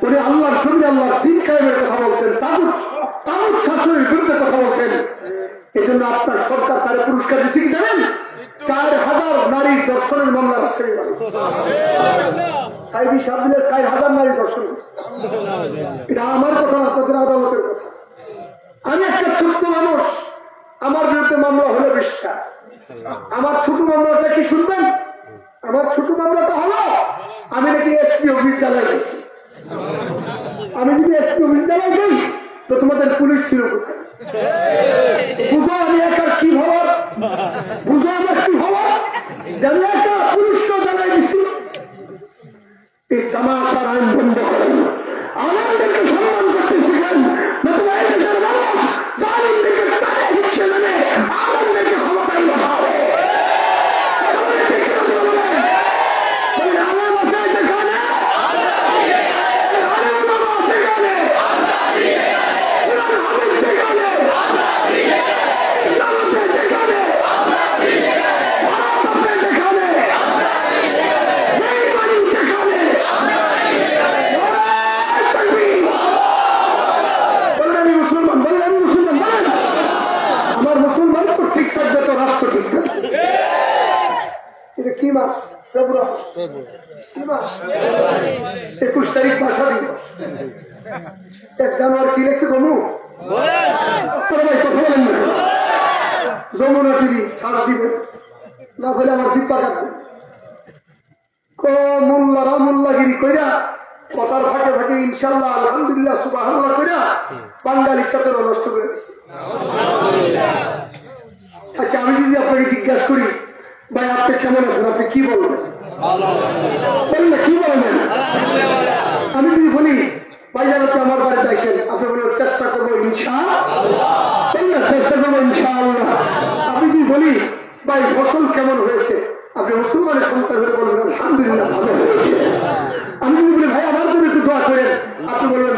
উনি আল্লাহর সঙ্গে আল্লাহর দিন কায়েমের কথা বলতেন, তাগুত শাসনের বিরুদ্ধে কথা বলতেন। এই জন্য আপনার সরকার তার পুরস্কার দিচ্ছে কি জানেন? 4000 নারী দর্শনের মামলা আছে। সাইবি সাহেব মিলে 4000 নারী দর্শন। এটা আমার কথা না, আপনাদের আদালতের কথা। আমি একটা ছোট্ট মানুষ, আমার বিরুদ্ধে মামলা হলো 20টা। আমার ছোট মামলাটা কি শুনবেন? আমার ছোট মামলাটা হলো আমি নাকি এসপি বিদ্যালয় গেছি। আমি যদি এসপি বিদ্যালয় যাই তো তোমাদের পুলিশ ছিল কোথায়? বুঝো আমি একা কি ভাবার, বুঝো আমার কি ভাবার যে আমি একা পুলিশ জানাই দিচ্ছি। এই তামাশার আইন বন্ধ করেন, আমাদেরকে সম্মান করতে শিখেন। নতুবা এই দেশের মানুষ জালিমদেরকে তারে হিচ্ছে জানে, আমাদেরকে ক্ষমতায় বসাবে। আমার বাসায় যেখানে কি মাস? ফেব্রুয়ারি। কি মাস? 21 তারিখ ভাষা দিবস। 1 জানুয়ারি কি লেখছে বলু? ভাই কথা বলেন না। যমুনা টিভি ছাড় দিবে না হলে আমার জিব্বা কাটবে। মোল্লা রামুল্লাগিরি কইরা কথার ফাঁকে ফাঁকে ইনশাল্লাহ আলহামদুলিল্লাহ সুবহানাল্লাহ কইরা বাঙালি সাথে নষ্ট করে দিচ্ছে। আচ্ছা আমি যদি আপনাকে জিজ্ঞাসা করি ভাই আপনি কেমন আছেন, আপনি কি বলবেন? বললে কি বলবেন? আমি যদি বলি ভাই যেন আপনি আমার বাড়িতে আসেন, আপনি বলবেন চেষ্টা করবো ইনশাআল্লাহ, চেষ্টা করবো ইনশাআল্লাহ। আমি যদি বলি ভাই ফসল কেমন হয়েছে, আপনি মুসলমানের সন্তান হয়ে বলবেন আলহামদুলিল্লাহ ভালো হয়েছে। আমি যদি বলি ভাই আমার জন্য একটু দোয়া করেন, আপনি বলবেন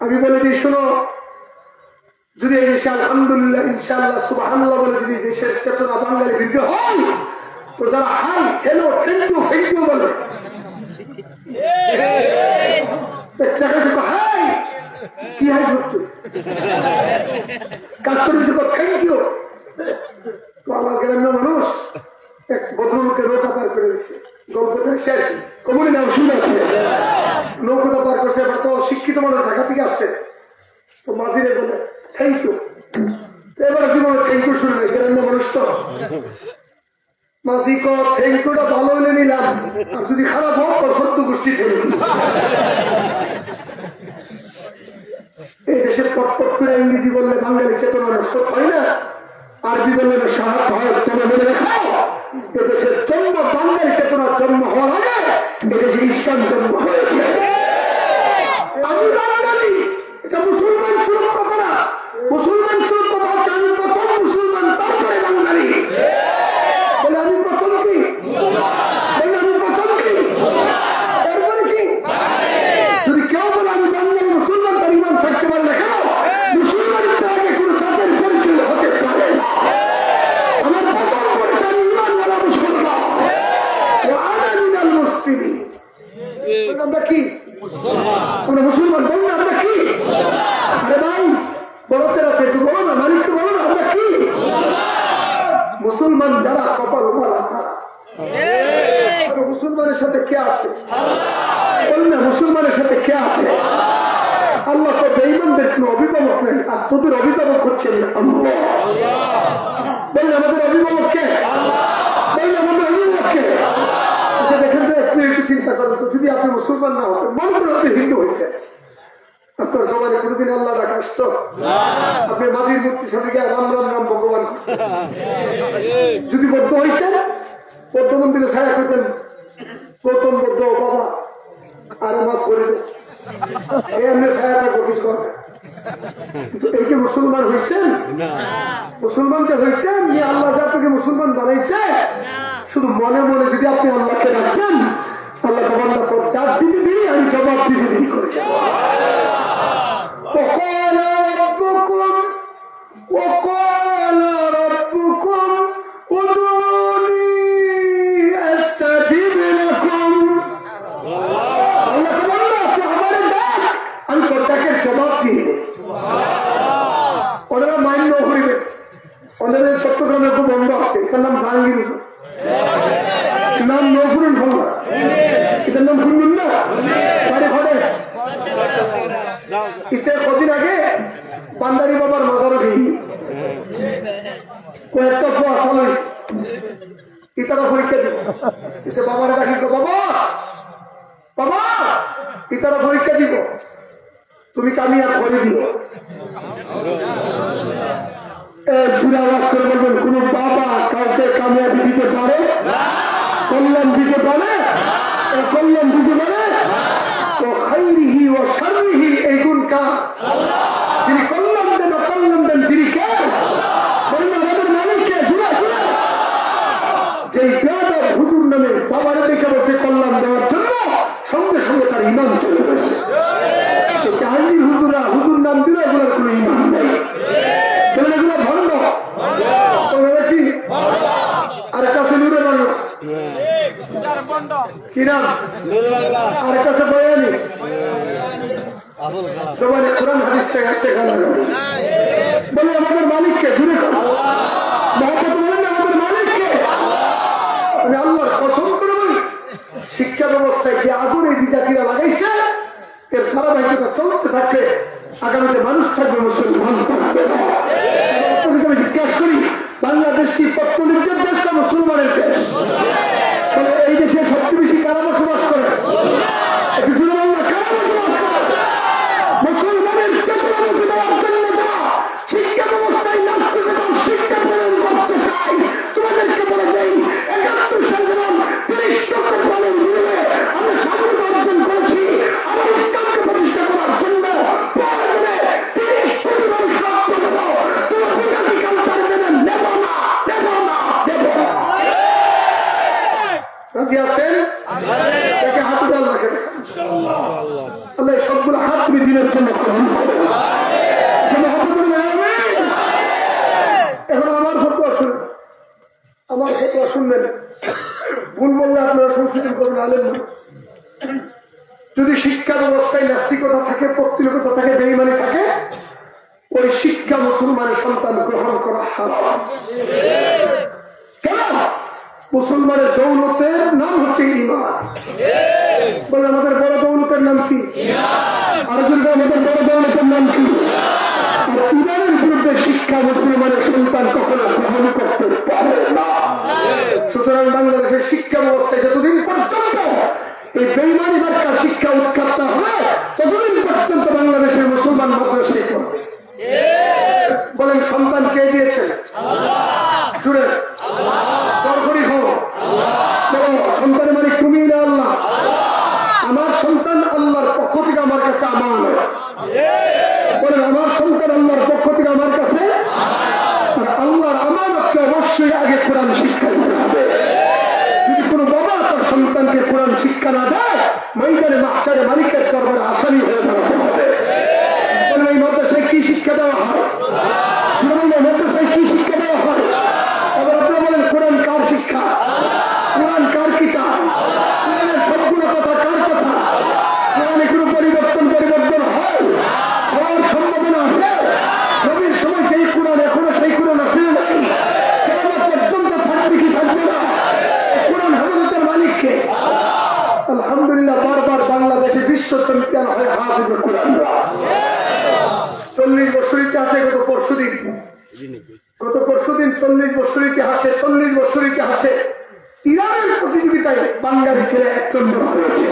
আমি বলে দিই, শোনো, যদি এই দেশে আলহামদুলিল্লাহ ইনশাআল্লাহ সুবহানাল্লাহ বলে যদি দেশের চেতনা বাঙালি বৃদ্ধি হয়, তো যারা হাই হ্যালো থ্যাংক ইউ বলে হাই কি হাই সত্যি কাজ করে থ্যাংক ইউ। তো আমার গ্রামের মানুষ এক ভদ্রলোকের নৌকা পার করে দিচ্ছে, গল্পটা শেয়ার কমনি না অসুবিধা আছে, নৌকাটা পার করছে, এবার তো শিক্ষিত মানুষ ঢাকা থেকে আসছে, তো মাঝিরে বলে থ্যাংক ইউ। এবার জীবনে থ্যাংক ইউ শুনে নেই, গ্রামের মানুষ তো মাঝি থ্যাংক ইউটা ভালো হলে নিলাম, আর যদি খারাপ হোক তো সত্য গোষ্ঠী ফেলে এই দেশে পটপট করে ইংরেজি বললে বাঙালি চেতনা নষ্ট হয় না, আরবি বললে সাহায্য হয়। তোমরা মনে রাখো, এদেশের জন্ম বাঙালি চেতনার জন্ম হওয়ার আগে এদেশে ইসলাম জন্ম হয়েছে। আমি বাঙালি, এটা মুসলমান সুরক্ষা করা, মুসলমান সুরক্ষা হচ্ছে আমি প্রথম মুসলমান, তারপরে বাঙালি। বলে আমি প্রথম কি, আমি প্রথম কি, তারপরে কি। যদি কেউ বলে আমি বাঙালি মুসলমান, তার ইমান থাকতে পারলে কেন? মুসলমানের আগে কোন জাতের পরিচয় হতে পারে না। আমার প্রথম পরিচয় ইমানওয়ালা মুসলমান, আমিনাল মুসলিমিন। আমরা কি? আমরা মুসলমান। বলুন আমরা কি? আরে ভাই বড়তেরা একটু বলো না, মালিক বলো না, আমরা কি মুসলমান? যারা কপাল মালা তারা। মুসলমানের সাথে কে আছে? বলুন না, মুসলমানের সাথে কে আছে? আল্লাহ তো বেঈমানদের কোনো অভিভাবক নেই, আর তোদের অভিভাবক হচ্ছেন আল্লাহ। বলুন আমাদের অভিভাবক কে? বলুন আমাদের অভিভাবক কে? দেখেন তো, একটু চিন্তা করেন তো, যদি আপনি মুসলমান না হতেন, মনে করেন আপনি হিন্দু হইতেন, আপনার জবানে কোনদিন আল্লাহ ডাকা আসতো? আপনি মাটির মূর্তি সামনে গিয়ে রাম রাম রাম ভগবান। যদি বৌদ্ধ হইতেন, বৌদ্ধ মন্দিরে ছায়া করতেন, গৌতম বৌদ্ধ বাবা আর মাফ করে দেন, এমনি ছায়াটা কিছু করবে। এই যে মুসলমান হয়েছেন, মুসলমানকে হয়েছেন, আল্লাহ যে আপনাকে মুসলমান বানাইছে, শুধু মনে মনে যদি আপনি আল্লাহকে রাখছেন, আল্লাহ বান্দা ডাক দিতে দিই, আমি জবাব দিতে দিই করে। وقال ربكم ادعوني استجب لكم। আল্লাহ বলল আমার ডাক, আমি ডাকের জবাব দিই। ওনারা মাইন্ড ন করিবেন, ওনাদের চট্টগ্রামে খুব বন্ধ আছে, এটার নাম জাহাঙ্গীর, নাম নজরুল ভাঙ্গা, এটার নাম শুনবেন না, বাড়ি ঘরে। এটা কদিন আগে পান্ডারি বাবার মাজারও দিই কয়েকটা কুয়াশালই ইতারা পরীক্ষা দিব। এটা বাবার ডাকি, বাবা বাবা ইতারা পরীক্ষা দিব, তুমি কামিয়াব করে দিও। জুড়ে আওয়াজ করে বলবেন, কোন বাবা কাউকে কামিয়াবি দিতে পারে, কল্যাণ দিতে পারে, কল্যাণ দিতে পারে তো খাইরিহি ও শাররিহি এই গুণ কার? যিনি কল্যাণ দেন অকল্যাণ দেন তিনি কে? বলুন আমাদের মালিক কে? যেই বেয়াদব হুজুর নামে বাবার দেখে বসে কল্যাণ দেওয়ার জন্য সঙ্গে সঙ্গে তার ইমান চলে গেছে। জাহাঙ্গীর হুজুরা হুজুর নাম দিলে এগুলোর কোনো ইমান নেই, এগুলো ভণ্ড। কি আর কাছে নুরে বাংলা কি নাম? আর কাছে বয়ানি সবাই কোরআন হাদিস থেকে শেখানো বলে আমাদের মালিককে জুড়ে করো, আমাদের মালিককে। আমি আল্লাহর কসম করে বলি, শিক্ষা ব্যবস্থায় যে আগুন এই বিজাতিরা লাগাইছে, এর ধারাবাহিকতা চলতে থাকলে আগামীতে মানুষ থাকবে, মুসলমান থাকবে না। আমি জিজ্ঞাসা করি, বাংলাদেশ কি পত্তলিকের দেশ না মুসলমানের দেশ? এই দেশে সবচেয়ে বেশি কারা বসবাস করে? মুসলমানের চেতনা মুখে দেওয়ার জন্য শিক্ষা ব্যবস্থায় শিক্ষা প্রদান করতে চাই। তোমাদেরকে বলে দেই, ৭১ সাল যেমন ৩০ টাকার পালন দিয়ে আমরা স্বাধীনতা অর্জন করেছি, আমার ইসলামকে প্রতিষ্ঠা করার জন্য ৩০ কোটি মানুষ রক্ত দেব। তোমার বিজাতি কালচার দেবেন, দেব না, দেব না, দেব না। রাজি আছেন? সবগুলো হাত তুমি দিনের জন্য গ্রহণ করো। এখন আমার ফতোয়া শুনেন, আমার ফতোয়া শুনবেন। ভুল বললে আপনারা সংশোধন করবেন। আলেম যদি শিক্ষা ব্যবস্থায় নাস্তিকতা থাকে, পৌত্তলিকতা থাকে, বেঈমানি থাকে, ওই শিক্ষা মুসলমানের সন্তান গ্রহণ করা হারাম। কেন? মুসলমানের দৌলতের নাম হচ্ছে ঈমান। বলে আমাদের বড় দৌলতের নাম কি? আরেকজন আমাদের বড় দৌলতের নাম কি? আর ঈমানের বিরুদ্ধে শিক্ষা মুসলমানের সন্তান কখনো গ্রহণ করতে পারে না। সুতরাং বাংলাদেশের শিক্ষা ব্যবস্থায় যতদিন পর্যন্ত এই বেঈমানি মার্কা শিক্ষা উৎখাত হবে, ততদিন পর্যন্ত বাংলাদেশের মুসলমান মাদ্রাসায় করবে। বলেন সন্তান কে দিয়েছেন? জুড়ে দরকারি হোক। সন্তানের মালিক তুমি না আল্লাহ? আমার সন্তান আল্লাহর পক্ষ থেকে আমার কাছে আমানত। বলেন আমার সন্তান আল্লাহর পক্ষ থেকে আমার কাছে। আল্লাহর আমানতকে অবশ্যই আগে কোরআন শিক্ষা দিতে হবে। যদি কোনো বাবা তার সন্তানকে কোরআন শিক্ষা না দেয়, ময়দানে মাহশারে মালিকের দরবারে আসামি হয়ে দাঁড়াতে হবে। বলেন এই মাদ্রাসায় কি শিক্ষা দেওয়া হয়? মাদ্রাসায় কি শিক্ষা দেওয়া হয়? আবার আপনারা বলেন কোরআন কার শিক্ষা? কোরআন কার কিতাব? কোরআনের সবগুলো কথা কার কথা? কোরআনে কোনো পরিবর্তন হয়? হওয়ার সম্ভাবনা আছে? নবীর সময় সেই কোরআন এখনো সেই কোরআন আছে নাই? পর্যন্ত থাকবে কি থাকবে না? কোরআন হেফাজতের মালিককে আলহামদুলিল্লাহ বারবার বাংলাদেশে বিশ্ব চ্যাম্পিয়ন হয় হাফিজুল কোরআনরা। 40 বছর ইতিহাসে গত পরশুদিন 40 বছর ইতিহাসে 40 বছর ইতিহাসে ইরানের প্রতিযোগিতায় বাঙালি ছেলে 1 নম্বর হয়েছে।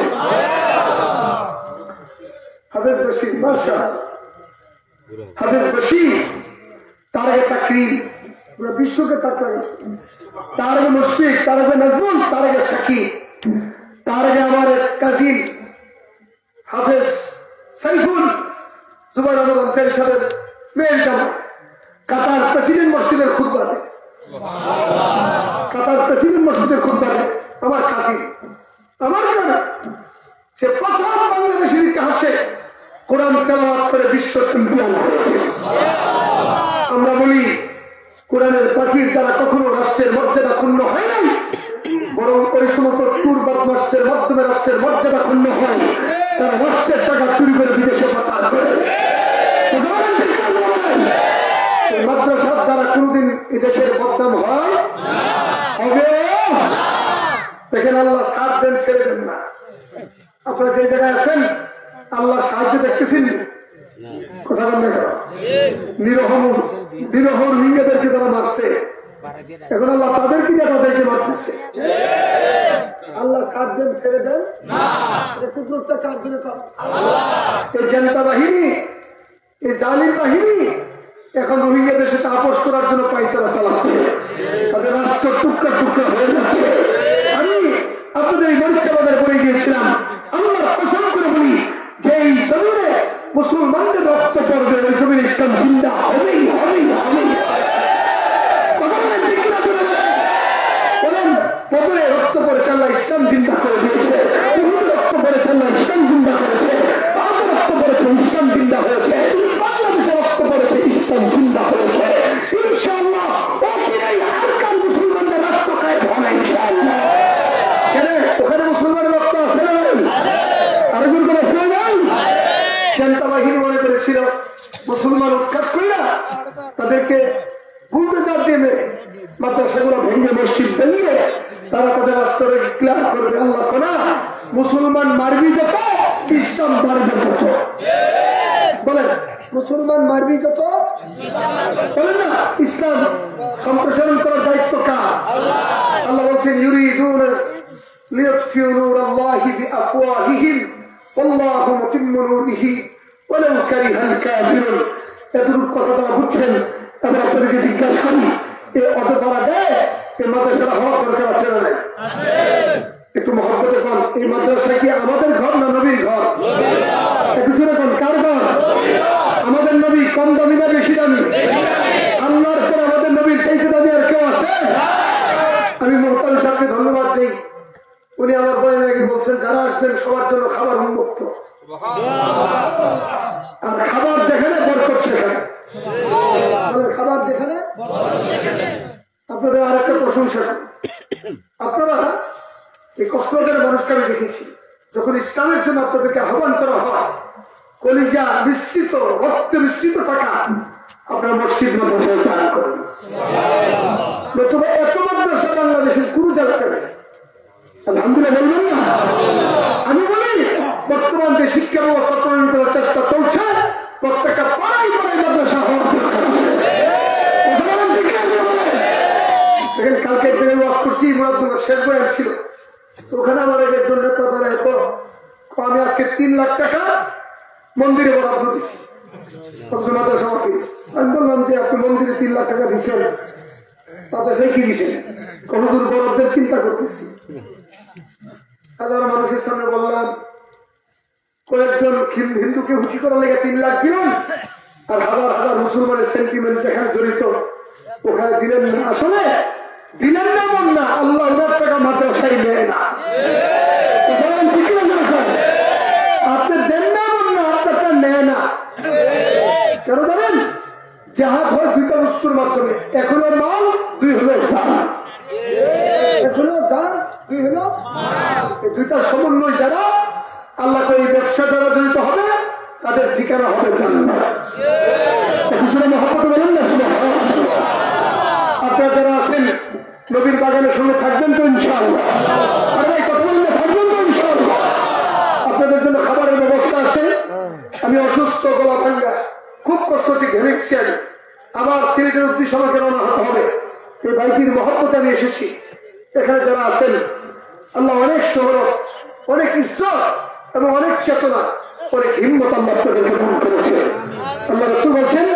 হাফেজ বশির বাদশা, হাফেজ বশির, তারকে তাকরিম পুরো বিশ্বকে তাক লাগিয়েছে। তারকে মুশফিক, তারকে নজমুল, তারকে সাকিব, তারকে আমার কাজিন হাফেজ সাইফুল জুবাইর আহমদ আনসারী সাহেবের মেয়ের জামা কাতার প্রেসিডেন্ট মসজিদের খুতবাতে, কাতার প্রেসিডেন্ট মসজিদের খুতবাতে আমার কাজিন, আমার জানা সে প্রথম বাংলাদেশের ইতিহাসে কোরআন তেলাওয়াত করে বিশ্ব চ্যাম্পিয়ন হয়েছে। আমরা বলি কোরআনের পাখির দ্বারা কখনো রাষ্ট্রের মর্যাদা ক্ষুণ্ণ হয় নাই, বরং ওই সমস্ত চুর বদমাশদের মাধ্যমে রাষ্ট্রের মর্যাদা ক্ষুণ্ণ হয়। তারা রাষ্ট্রের টাকা চুরি করে বিদেশে পাচার করে। মাদ্রাসার দ্বারা কোনদিন এই দেশের বদনাম হয় হবে? দেখেন আল্লাহ সাথ দেন, ছেড়ে দেন না। আপনারা যে জায়গায় আছেন আল্লাহ সাহায্য দেখতেছেন। কথা বলবে নিরহ রোহিঙ্গাদেরকে তারা মারছে, এখন আল্লাহ তাদেরকে তাদেরকে মারতেছে। আল্লাহ সাথ দেন, ছেড়ে দেন। কুকুরটা কার জন্য? এই জনতা বাহিনী, এই জালিম বাহিনী এখন রোহিঙ্গা দেশে আপোষ করার জন্য পাইতারা চালাচ্ছে। তাদের রাষ্ট্র টুকরা টুকরা হয়ে যাচ্ছে। আমি আপনাদের এই মরিচাবাদের বলে গিয়েছিলাম, আল্লাহ পছন্দ করে বলি যে এই জমিনে মুসলমানদের রক্ত পড়বে, ওই জমিনে ইসলাম জিন্দা হবেই হবেই হবেই। বলেন কবরে রক্ত পড়েছে আল্লাহ ইসলাম জিন্দা করে দিয়েছে, রক্ত পড়েছে আল্লাহ ইসলাম জিন্দা করেছে, তাদের রক্ত পড়েছে ইসলাম জিন্দা হয়েছে, বাংলাদেশে রক্ত পড়েছে ইসলাম জিন্দা হয়েছে। ইনশাআল্লাহ আজকাল মুসলমানদের রাষ্ট্র কায়েম হবে ইনশাআল্লাহ। কেন? ওখানে মুসলমানের রক্ত আছে না নাই? আরেকজন করে আছে না নাই? জনতা বাহিনী মনে করেছিল মুসলমান উৎখাত করিয়া তাদেরকে বুলডোজার দিয়ে মেরে মাদ্রাসাগুলো ভেঙে মসজিদ ভেঙে তারা তাদের রাষ্ট্রে ক্লিয়ার করবে। আল্লাহ কোনা মুসলমান মারবি যত ইসলাম মারবে তত। বলেন মুসলমান মারবি যত, বলেন না ইসলাম সম্প্রসারণ করার দায়িত্ব কার? আল্লাহ বলছেন ইউরিদুনা লিয়াতফিউ নূরাল্লাহি বিআফওয়াহিহিম ওয়াল্লাহু মুতিম্মু নূরিহি ওয়ালাউ কারিহাল কাফিরুন। এতটুকু কথা তারা বুঝছেন। তবে আপনাদেরকে জিজ্ঞাসা করি, এই অটো পাড়া দেয় এই মাদ্রাসাটা হওয়ার দরকার আছে না নাই? একটু মহব্বতে কন, এই মাদ্রাসা কি আমাদের ঘর না নবীর ঘর? একটু জোরে কন, কার ঘর? আমাদের নবী কম দামি না বেশি দামি? আল্লাহর পর আমাদের নবীর চাইতে দামি আর কেউ আছে? আমি মোহতার সাহেবকে ধন্যবাদ দিই। উনি আমার বলে নাকি বলছেন যারা আসবেন সবার জন্য খাবার উন্মুক্ত। আর খাবার যেখানে বরকত সেখানে, খাবার যেখানে। আপনাদের আর একটা প্রশংসা, আপনারা এই কক্সবাজারের মানুষকে আমি দেখেছি, যখন ইসলামের জন্য আপনাদেরকে আহ্বান করা হয়, কলিজা মিশ্রিত, রক্তে মিশ্রিত টাকা আপনার মসজিদ মাদ্রাসায় দান করেন। নতুবা এত মাদ্রাসা বাংলাদেশের কোন জায়গাতে নেই। আলহামদুলিল্লাহ বলবেন না? আমি বলি বর্তমান যে শিক্ষা ব্যবস্থা প্রণয়ন করার চেষ্টা চলছে, প্রত্যেকটা পাড়াই পাড়াই মাদ্রাসা হওয়ার দরকার আছে। কালকে থেকে ওয়াজ করছি, মুরাদনগর শেষ বয়ান ছিল, ওখানে আমার একজন নেতা দাঁড়ায় তো আমি আজকে 3 লাখ টাকা মন্দিরে বরাদ্দ দিচ্ছি। আমি বললাম যে আপনি মন্দিরে 3 লাখ টাকা দিচ্ছেন, তাতে সেই কি দিচ্ছেন? কতদূর বরাদ্দের চিন্তা করতেছি। হাজার মানুষের সামনে বললাম, কয়েকজন হিন্দুকে খুশি করার লেগে 3 লাখ দিলেন, আর হাজার হাজার মুসলমানের সেন্টিমেন্ট যেখানে জড়িত ওখানে দিলেন না। আসলে দিলেন না মন না, আল্লাহ ওনার টাকা মাদ্রাসায় নেয় না। আপনি দেন না মন না, আপনারটা নেয় না। কেন জানেন? জাহাজ হয় 2টা বস্তুর মাধ্যমে, এখনো মাল, 2 হলো জান। এখনো জান, 2 হলো মাল। এই 2টার সমন্বয় যারা আল্লাহকে এই ব্যবসা যারা জড়িত হবে, তাদের ঠিকানা হবে জান্নাত। মহব্বত বলেন না? আপনারা যারা আছেন নবীর বাগানের সঙ্গে থাকবেন তো ইনশাআল্লাহ? আর এই কথা বললে থাকবেন তো ইনশাআল্লাহ? আপনাদের জন্য খাবারের ব্যবস্থা আছে। আমি অসুস্থ, গলা ভাঙ্গা, খুব কষ্টতে ঘেমেছি। আমি আবার সিলেটের উদ্দেশ্যে আমাকে রওনা হতে হবে। এই ভাইটির মহব্বতে আমি এসেছি। এখানে যারা আছেন, আল্লাহ অনেক শহরত, অনেক ইজ্জত এবং অনেক চেতনা, অনেক হিম্মত আল্লাহ আপনাদেরকে দান করেছে। আল্লাহ রাসূল বলছেন,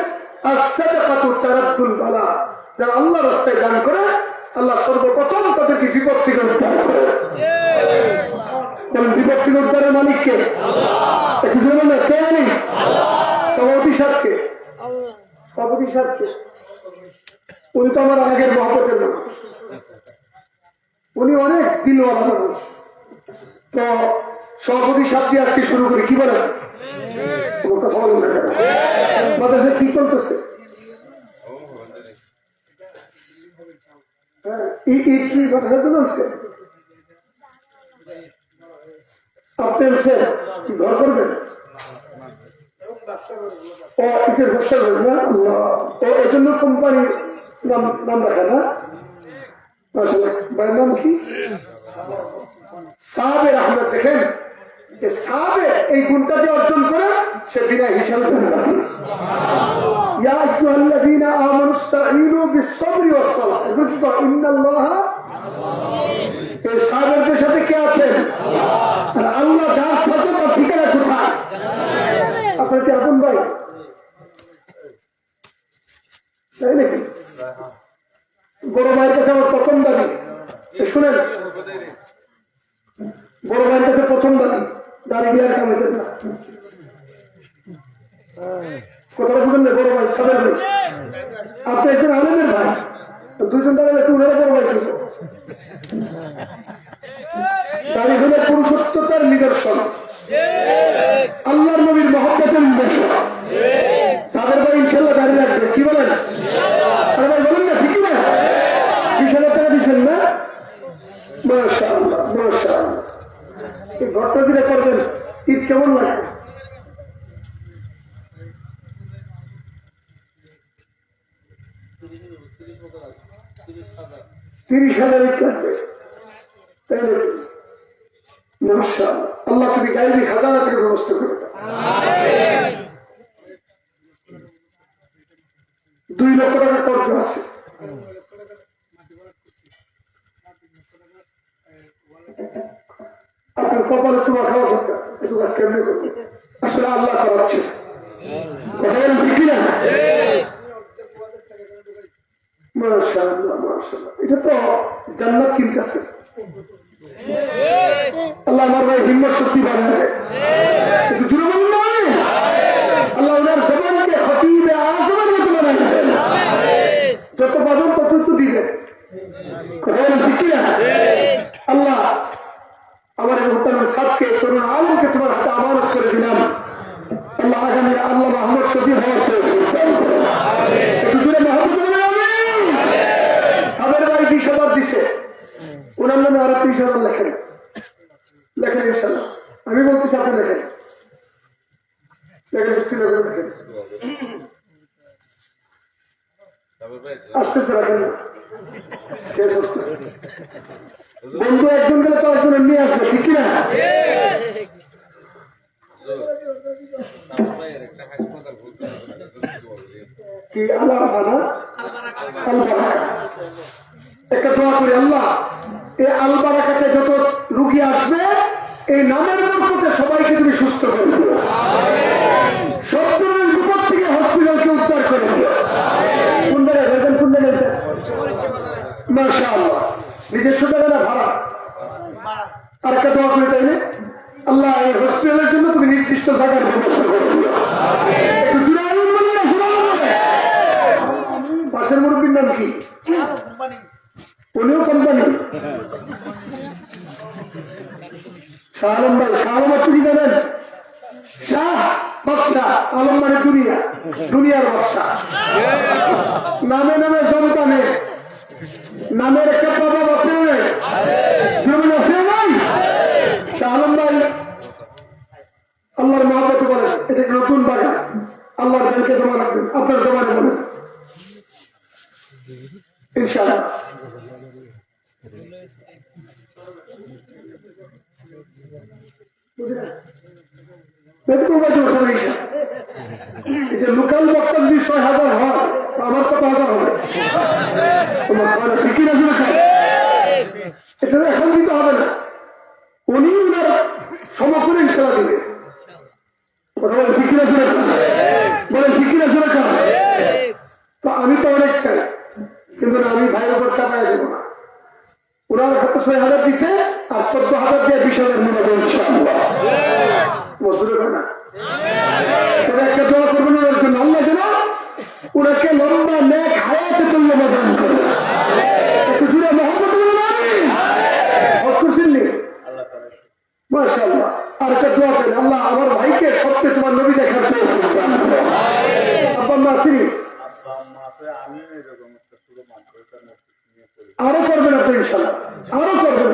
আস-সাদাকাতু তারাদ্দুল বালা। যারা আল্লাহ রাস্তায় দান করে, আল্লাহ সর্বপ্রথম তাদেরকে বিপদ থেকে উদ্ধার করে। যেমন বিপদ থেকে উদ্ধারের মালিককে কে আনি? সভাপতি সাহেবকে। সভাপতি সাহেবকে উনি তো আমার আগের মহব্বতের মানুষ, উনি অনেক দিলওয়ালা মানুষ। তো সভাপতি সাহেব দিয়ে আজকে শুরু করি, কি বলেন? কথা বলেন না কেন? মাদ্রাসায় কি চলতেছে? আপনি ঘর করবেন? ব্যবসা করবেন না? এই জন্য কোম্পানির নাম রাখা না? ভাইয়ের নাম কি? সাহাবের আহমেদ। দেখেন যে সাহাবে এই গুণটা যে অর্জন করে, সে বিনা হিসাবে সাহাবের সাথে কে আছেন? আল্লাহ যার সাথে তার ঠিকানা কোথায়? আপনার কি আপন ভাই? তাই নাকি? বড় ভাইয়ের কাছে আমার প্রথম দাবি, শুনেন, বড় ভাইয়ের কাছে প্রথম দাবি, দাঁড়িয়ে আর কামাইতেন না। কথাটা বুঝলেন না? বড় ভাই, সাবের ভাই, আপনি একজন আলেমের ভাই, 2জন দাঁড়ালে একটু উনারা বড় ভাই কিন্তু দাঁড়িয়ে হলে পুরুষত্বতার নিদর্শন, আল্লাহর নবীর মহব্বতের নিদর্শন। সাবের ভাই ইনশাল্লাহ দাঁড়িয়ে রাখবে, কি বলেন? আরে ভাই বলেন না, ঠিকই না? 20,000 টাকা দিচ্ছেন না? মাশাআল্লাহ, মাশাআল্লাহ। এই ঘরটা দিলে করবেন, ঈদ কেমন লাগে? $30,000 লাগবে, তাই নাকি? মাশাআল্লাহ। আল্লাহ তুমি গায়েবী খাজানা থেকে ব্যবস্থা করে দাও। 2 লক্ষ টাকা কর্জ আছে। আপনার কপালে চুমা খাওয়া দরকার, একটু কাজ কেমনি করবে। আসলে আল্লাহ করাচ্ছে, কথা বলেন ঠিক না? মাশাআল্লাহ, মাশাআল্লাহ। এটা তো জান্নাত কিনতেছে। আল্লাহ আমার ভাই হিম্মত শক্তি বাড়ায়, একটু জুড়ে বলুন না? আল্লাহ ওনার জবানকে খতিবে আযমের মতো বানায় দেন, যত পাবেন তত তো দিবেন। কথা বলেন ঠিক না? আল্লাহ আমার এই মুহতারাম সাহেবকে, তরুণ আলেমকে তোমার হাতে আমানত করে দিলেন। আল্লাহ আগামী আল্লাহ মোহাম্মদ শফি হওয়ার একটু দূরে তাদের ভাই 20,000 দিছে, ওনার নামে আরো 30,000 লেখেন লেখেন ইনশাল্লাহ। আমি বলতেছি আপনি লেখেন লেখেন লেখেন আসতেছে রাখেন না শেষ হচ্ছে। বন্ধু একজন গেলে তো একজনের নিয়ে আসবে, ঠিক কিনা? কি আল্লাহ একটা দোয়া করি, আল্লাহ এই আল বারাকাতে যত রুগী আসবে এই নামের বরকতে সবাইকে তুমি সুস্থ করে দিও, সব ধরনের বিপদ থেকে হসপিটালকে উদ্ধার করে দিও। কোন জায়গায় ভেবেন, কোন জায়গায়? মাশাআল্লাহ, নিজস্ব জায়গা না ভাড়া? আর একটা দোয়া করে তাইলে আল্লাহ এই হসপিটালের জন্য তুমি নির্দিষ্ট জায়গার ব্যবস্থা করে দিও। পাশের মুরব্বীর নাম কি? উনিও কোম্পানি শাহ আলম ভাই। শাহ আলম আপনি জানেন? শাহ বাদশাহ আলম মানে দুনিয়া, দুনিয়ার বাদশাহ। নামে নামে সন্তানে নামের একটা প্রভাব আছে যেমন আছে নাই? শাহ আলম ভাই আল্লাহর মহব্বত বলেন এটা নতুন বাগান, আল্লাহর ব্যাংকে জমা রাখবেন, আপনার জমানে বলেন ইনশাআল্লাহ। লোকাল বক্তা যদি 6,000 হয় আমার কত হাজার হবে? এটা এখন দিতে হবে না, উনি উনার সমকরে ইনশাআল্লাহ দিবে। কথা বলেন ফিকিরা জোরে খান, বলেন ফিকিরা জোরে খান। তো আমি তো অনেক চাই, কিন্তু আমি ভাইয়ের উপর চাপাই দেব না। ওনার হাতে 6,000 দিচ্ছে আর 14,000 দিয়ে 20,000 মনে হবে ইনশাআল্লাহ। মজুরি হয় না? তবে একটা দোয়া করবেন ওনার জন্য, আল্লাহ যেন ওনাকে লম্বা নেক হায়াতে তুল্যমা দান করে। একটু জুড়ে মহব্বত করছেন মাশাআল্লাহ। আর একটা দোয়া করেন, আল্লাহ আমার ভাইকে সত্যি তোমার নবী দেখার আরো করবেন আপনি ইনশাআল্লাহ, আরো করবেন।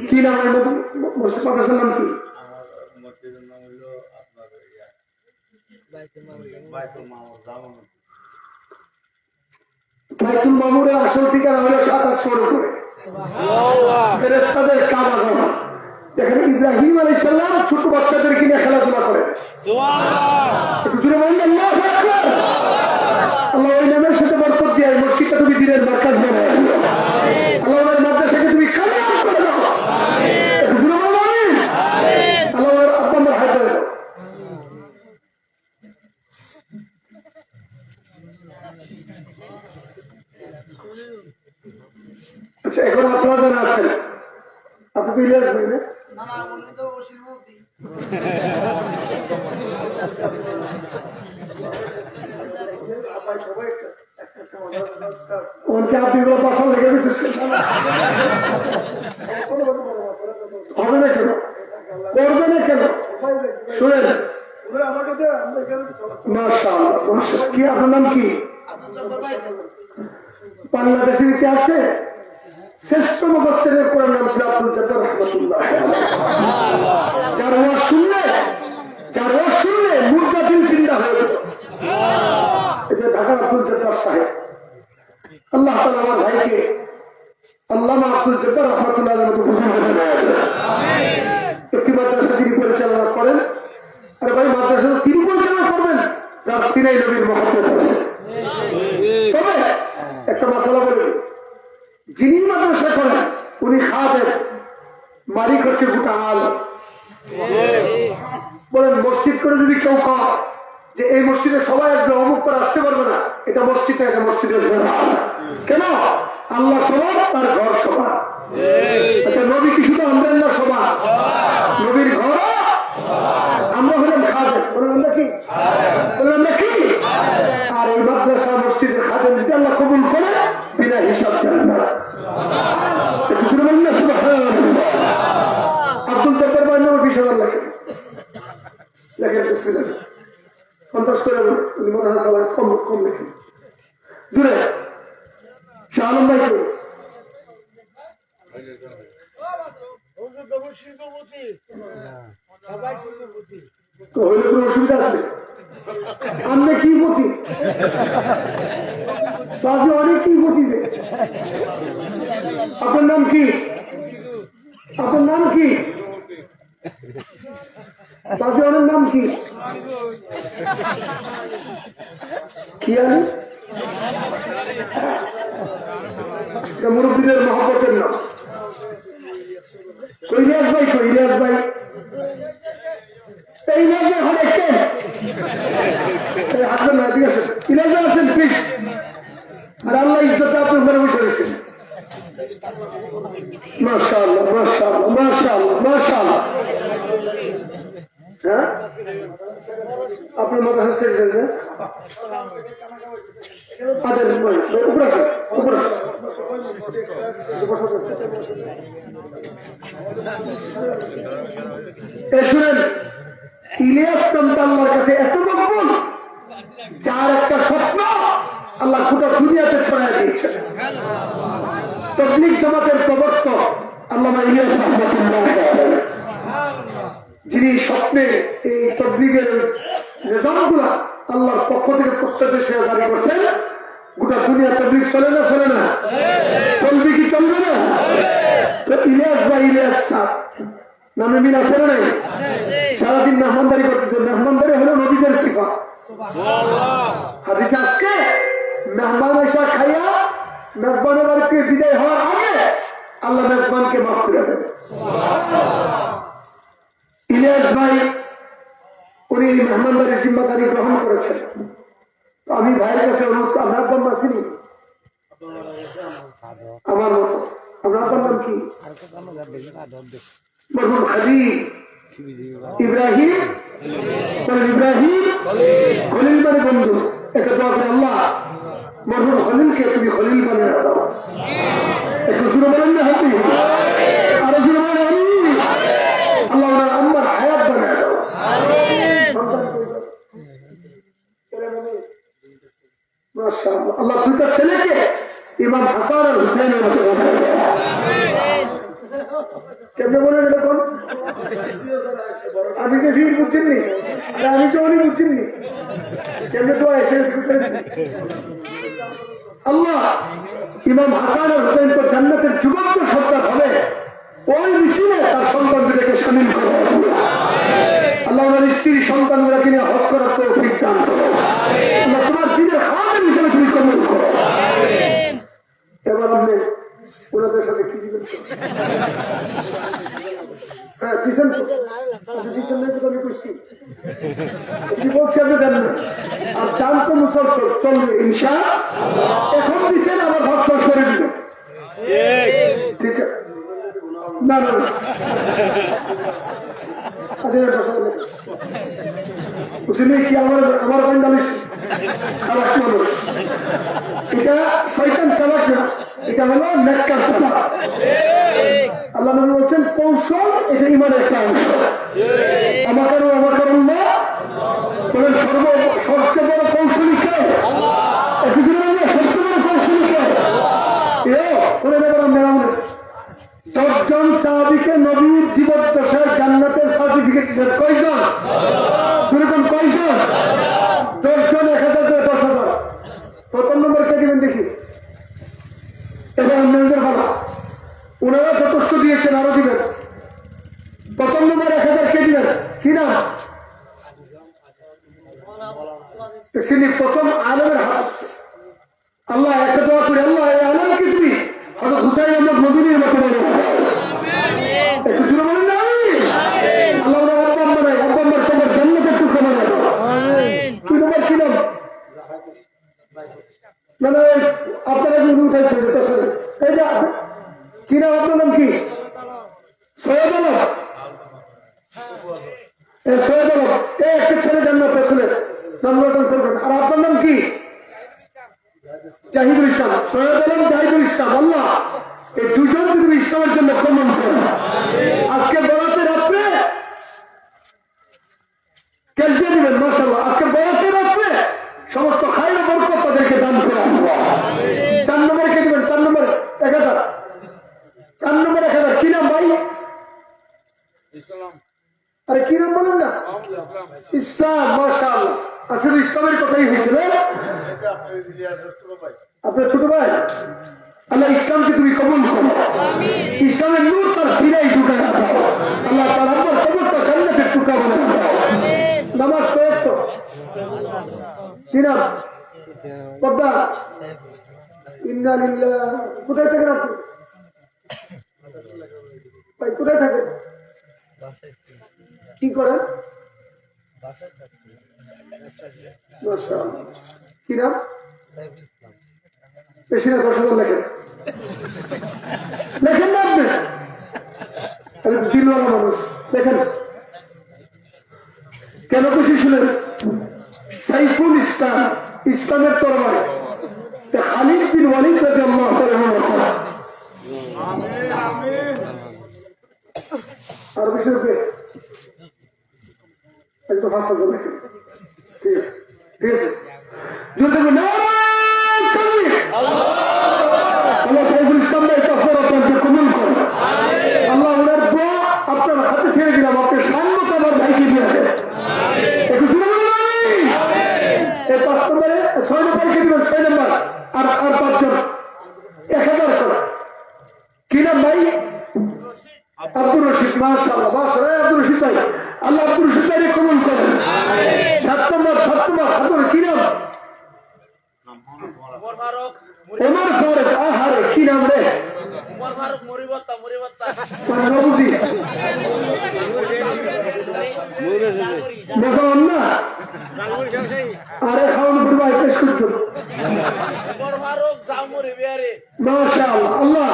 কি নাম মাদ্রাসার নাম কি? বাইতুল মামুরের আসল ঠিকানা হলো 27 উপরে ফেরেশতাদের কাবা ঘর। যেখানে ইব্রাহিম আলাইহিস সালাম ছোট বাচ্চাদের কিনে খেলাধুলা করেন। আল্লাহ ওই নামের সাথে বরকত দিয়ে মসজিদটা তুমি দিনের মার্কাজ বানায় দিও। আল্লাহ ওনার মাদ্রাসাকে তুমি কামিয়াব করে দাও। আল্লাহ ওনার আব্বা আম্মার হাত ধরে দাও। আচ্ছা, এখন আপনারা যারা আছেন, আপনি তো ইলিয়াস ভাই না? আপনি পাশা লেগে হবে না কেন, করবে না কেন? শুনেন, কি আপনার নাম কি? বাংলাদেশের ইতিহাসে শ্রেষ্ঠ মুফাসসিরের কোরআন নাম ছিল আব্দুল জব্বার রাহমাতুল্লাহ। যার ওয়াজ শুনলে মুর্দা দিল জিন্দা হয়ে যেত। এটা ঢাকার আব্দুল জব্বার সাহেব। আল্লাহ তাআলা আমার ভাইকে আল্লামা আব্দুল জব্বার রাহমাতুল্লাহ এর মতো বুজুর্গ বানায় দেন। একটি মাদ্রাসা তিনি পরিচালনা করেন। আরে ভাই, মাদ্রাসা তিনি পরিচালনা করবেন যার সিনাই নবীর মহব্বত আছে। তবে একটা মাসালা বলে, যিনি মাদ্রাসা করেন উনি খাদেম, মালিক হচ্ছে গোটা আল। বলেন মসজিদ করে যদি কেউ কয় যে এই মসজিদে সবাই একদম অমুক করে আসতে পারবে না, এটা মসজিদ, এটা মসজিদের কেন? আল্লাহ সবার, তার ঘর সবার। আচ্ছা, নবী কি শুধু আমরান না সবার? নবীর ঘর আমরা হলাম খাদেম। আমরা কি? আমরা কি? আর এই মাদ্রাসা মসজিদের খাদেম যদি আল্লাহ কবুল করে বিনা হিসাব দেন না। আব্দুল জব্বার ভাই নামে 20,000 লেখেন, লেখেন 50 করে উনি মনে হয় সবাই কম কম লেখেন দূরে শাহ আলম ভাই তো হইলে কোনো অসুবিধা আছে আমরা কি পতি বাকি অনেক কি পতি যে আপনার নাম কি আপনার নাম কি বাকি অনেক নাম কি কি আনি মুরব্বীদের মহব্বতের নাম ইলিয়াস ভাই তো ইলিয়াস ভাই এই ইলিয়াস ভাই হলে কেন আসবেন না ঠিক আছে ইলিয়াস ভাই আসেন প্লিজ আর আল্লাহ ইজ্জত আপনার ঘরে বসে রয়েছেন মাশাআল্লাহ মাশাআল্লাহ মাশাআল্লাহ মাশাআল্লাহ হ্যাঁ আপনার মাদ্রাসা সেক্রেটারি উপরে আসেন উপরে শুনেন ইলিয়াস নামটা আল্লাহর কাছে এত মকবুল যার একটা স্বপ্ন আল্লাহ গোটা দুনিয়াতে ছড়ায় দিয়েছেন তাবলীগ জামাতের প্রবর্তক আল্লামা ইলিয়াস রাহমাতুল্লাহ আলাইহি যিনি স্বপ্নে এই তাবলীগের নিজামগুলা আল্লাহর পক্ষ থেকে প্রত্যাদেশে জারি করছেন গোটা দুনিয়া তাবলীগ চলে না চলে না চলবে কি চলবে না তো ইলিয়াস বা ইলিয়াস সাহেব নামে মিল আছে না নাই সারাদিন মেহমানদারি করতেছে মেহমানদারি হলো নবীদের সিফাত হাদিসে আজকে মেহমান এসা খাইয়া মেজবানের বাড়িতে বিদায় হওয়ার আগে আল্লাহ মেজবানকে মাফ করে দেবে ইলিয়াস ভাই উনি মেহমানদারির জিম্মাদারি গ্রহণ করেছেন আমি ভাইয়ের কাছে অনুরোধ আপনার আব্বার নাম চিনি আমার মতো আপনার আব্বার নাম কি মরহুম খালিল ইব্রাহিম ইব্রাহিম খলিল মানে বন্ধু একটা দোয়া করে আল্লাহ মরহুম খলিলকে তুমি খলিল বানিয়ে দাও একটু শুরু বলেন না হাতি আরো শুরু বলেন আল্লাহ ওনার আম্মার হায়াত বানিয়ে দাও মাশাআল্লাহ আল্লাহ দুইটা ছেলেকে ইমাম হাসান আর হুসাইনের মতো বানায় দেয় কেমনে বলেন এরকম আমি যে ভিড় বুঝছেননি আমি তো অনেক বুঝছেননি কেমনে তো এসে আল্লাহ ইমাম হাসান আর হুসাইন তো জান্নাতের যুবক সন্তান হবে ওই মিছিলে তার সন্তানগুলোকে সামিল করো আল্লাহ ওনার স্ত্রী সন্তানগুলোকে নিয়ে হজ করার তৌফিক দান করো আল্লাহ তোমার দিনের খাওয়ার হিসেবে তুমি কবুল করো এবার আপনি ওনাদের সাথে কি দিবেন হ্যাঁ দিচ্ছেন তো দিচ্ছেন না তো আমি করছি কি বলছি আপনি জানেন আর চান তো মুসলমান চলবে ইনশা এখন দিচ্ছেন আবার ভাষণ করে দিল ঠিক আছে না না বুঝলি কি আমার বান্ধব খারাপ মানুষ এটা শয়তান চালাক না এটা হলো নেককার চালাক আল্লাহ নবী বলছেন কৌশল এটা ইমানের একটা অংশ আমাকে না বলেন সবচেয়ে বড় কৌশলী কে সবচেয়ে বড় কৌশলী কে মেরামনে 10 জন সাহাবীকে নবীর জীবদ্দশায় জান্নাতের সার্টিফিকেট দিয়েছেন কয়জন যেরকম কয়জন 10 জন 1000 করে 10,000 প্রথম নম্বর কে দিবেন দেখি এবং মেয়েদের ভালো ওনারা যথেষ্ট দিয়েছেন আরো দিবেন প্রথম নম্বর 1000 কে দিবেন কি নাম তিনি প্রথম আলমের হাত আল্লাহ একটা দোয়া করে আল্লাহ এই আলমকে তুমি হয়তো হুসাইন আহমদ নবীর মতো বলে একটু শুনে বলেন না আল্লাহ আব্বাম বানাই আব্বাম্বার তোমার জান্নাতের টুকরো বানাই দাও কি নম্বর কি নাম মানে আপনারা যে উঠাইছেন এই যে কি নাম আপনার নাম কি সৈয়দ আলম সৈয়দ আলম এই একটা ছেলে জান্নাত পেছনে আর আপনার নাম কি জাহিদুল ইসলাম সৈয়দ আলম জাহিদুল ইসলাম আল্লাহ এই দুজন তুমি ইসলামের জন্য কমন করেন আজকে বরাতে রাত্রে ক্যালসিয়াম দিবেন মাশাআল্লাহ। আজকে বয়সে রাখবে সমস্ত খাইর বরকত তাদেরকে দান করে আল্লাহ। 4 নম্বরে কে দিবেন? 4 নম্বরে 1000, 4 নম্বরে 1000। কি নাম ভাই? আরে কি নাম বলেন না? ইসলাম। মাশাআল্লাহ, আসলে ইসলামের কথাই হয়েছিল। আপনার ছোট ভাই, আল্লাহ ইসলামকে তুমি কবুল করো, ইসলামের নূর তার সিরাই ঢুকে দাও আল্লাহ, তার আপনার কবরটা জান্নাতের টুকরা বানিয়ে দাও। নামাজ পড়ো তো কি নাম? পদ্মা। ইন্না লিল্লাহ। কোথায় থাকেন আপনি ভাই? কোথায় থাকেন? কি করেন? কি নাম? বেশি না 10,000 লেখেন, লেখেন না আপনি? আমি দিলওয়ালা মানুষ, লেখেন। কেন খুশি শুনেন? সাইফুল ইসলাম, ইসলামের তরবারি খালিদ বিন ওয়ালিদ রাদিয়াল্লাহু তাআলা। আর বেশি রূপে একদম 5,000 লেখেন। ঠিক আছে, ঠিক আছে। যদি আল্লাহ সাইফুল ইসলাম ভাই কাফার আপনাকে কবুল করুন আল্লাহ। ওনার দোয়া আপনার হাতে ছেড়ে দিলাম, আপনার সামনে আমার ভাইকে দিয়ে দেন। একটু শুনে বলুন। এই 5 নম্বরে 6 নম্বরকে দিবেন, 6 নম্বর আর 5 জন 1000 করে। কি নাম ভাই? আব্দুর রশিদ। মাশাআল্লাহ, মাশাআল্লাহ। আব্দুর রশিদ ভাই, আল্লাহ আব্দুর রশিদ ভাইকে কবুল করেন। 7 নম্বর, 7 নম্বর আপনার কি নাম? ওমর ফারুক। আহারে কি নাম রে? ওমর ফারুক মরিবত্তা, মরিবত্তা নবুজি মজান না। আরে খাওয়ান করবা পেশ করছো। ওমর ফারুক জামুরি বিয়ারে। মাশাআল্লাহ। আল্লাহ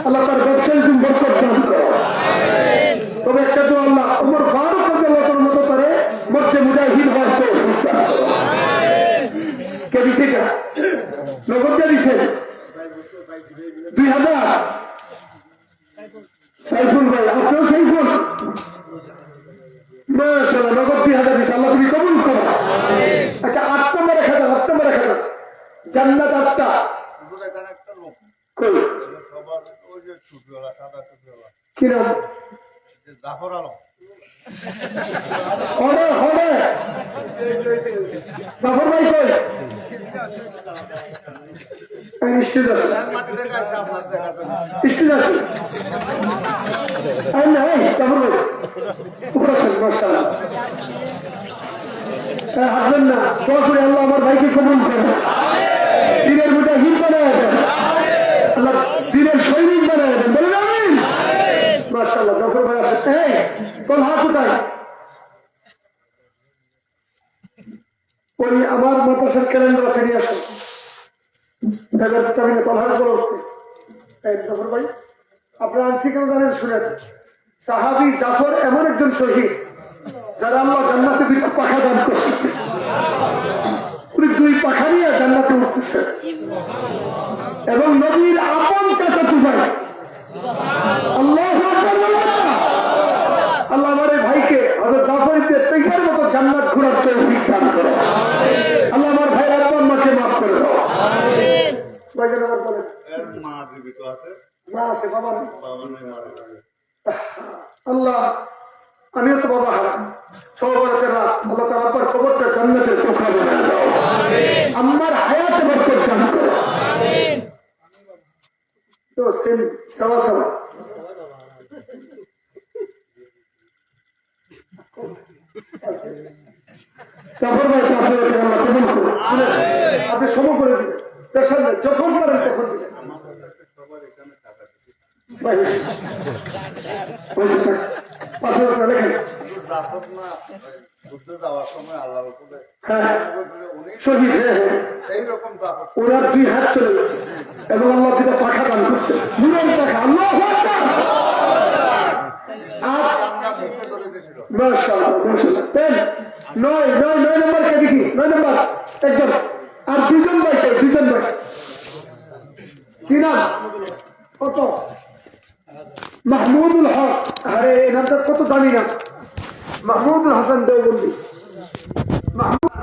আল্লাহ তার ব্যবসায় তুমি বরকত দান করো। আমিন। তবে একটা তো আল্লাহ ওমর ফারুক রাদিয়াল্লাহু মতো করে মধ্যে মুজাহিদ হয় তো। আমিন। কে দিছে এটা? নগদ দিছে 2000। সাইফুল ভাই, আপনিও সাইফুল। মাশাআল্লাহ, নগদ 2000 দিছে। আল্লাহ তুমি কবুল করো। আচ্ছা 8 নম্বরে 1000, 8 নম্বরে 1000 জান্নাত 8টা। কই কি নাম? জাফর আলম। হবে হবে জাফর ভাই কই? নিশ্চিত আছে, নিশ্চিত আছে। নাই জাফর ভাই উপরে আছেন। মাশাআল্লাহ, হাসবেন না। দোয়া করে আল্লাহ আমার ভাইকে কবুল করে, দিনের মুজাহিদ বানায় দেন আল্লাহ, দিনের সৈনিক বানায় দেন। বলেন আমিন। মাশাআল্লাহ, জাফর ভাই আছে। এই তলহা কোথায়? ওই আমার মাদ্রাসার ক্যালেন্ডার আছে, নিয়ে আসুন। তলহার উপর উঠতে। এই জাফর ভাই আপনার আনছি কেন জানেন? শুনেন, সাহাবী জাফর এমন একজন শহীদ যারা আল্লাহ জান্নাতে 2টা পাখা দান করছে। উনি 2 পাখা নিয়ে জান্নাতে উঠতেছে এবং নবীর আপন কাছে তুমায়। আল্লাহু আকবার। আল্লাহ আমার এই ভাইকে হযরত জাফর ইবনে তাইয়ার মতো জান্নাত ঘোরার তৌফিক দান করো। আল্লাহ আমার ভাইয়ের আব্বা আম্মাকে মাফ করে দাও। আমিন। ভাইজান আবার বলেন। এর মা জীবিত আছে? মা আছে, বাবা নেই। আল্লাহ আমিও তো বাবা হারাম। সবার রাত আল্লাহ তার আব্বার কবরটা জান্নাতের টুকরা বানিয়ে দাও। আমিন। আমার হায়াতে বরকত দান করো। আমিন। তো সেম সাওয়া সাওয়া। জাফর ভাই পাশে রেখে আল্লাহ কবুল করুন। আপনি সম করে দিবেন, পেশাল যখন পারেন তখন দিবেন। পাশে লেখেন। শহীদ ওনার 2 হাত চলে গেছে এবং আল্লাহ 2টা পাখা দান করছে। দুজন পাখা। আল্লাহ মাশাআল্লাহ, মাশাআল্লাহ। 9 নম্বর কে দেখি? 9 নম্বর একজন আর 2 জন ভাই। 2 জন ভাই কি নাম? কত? মাহমুদুল হক। আরে এনার কত দামি নাম, মাহমুদুল হাসান দেওবন্দি। মাহবুব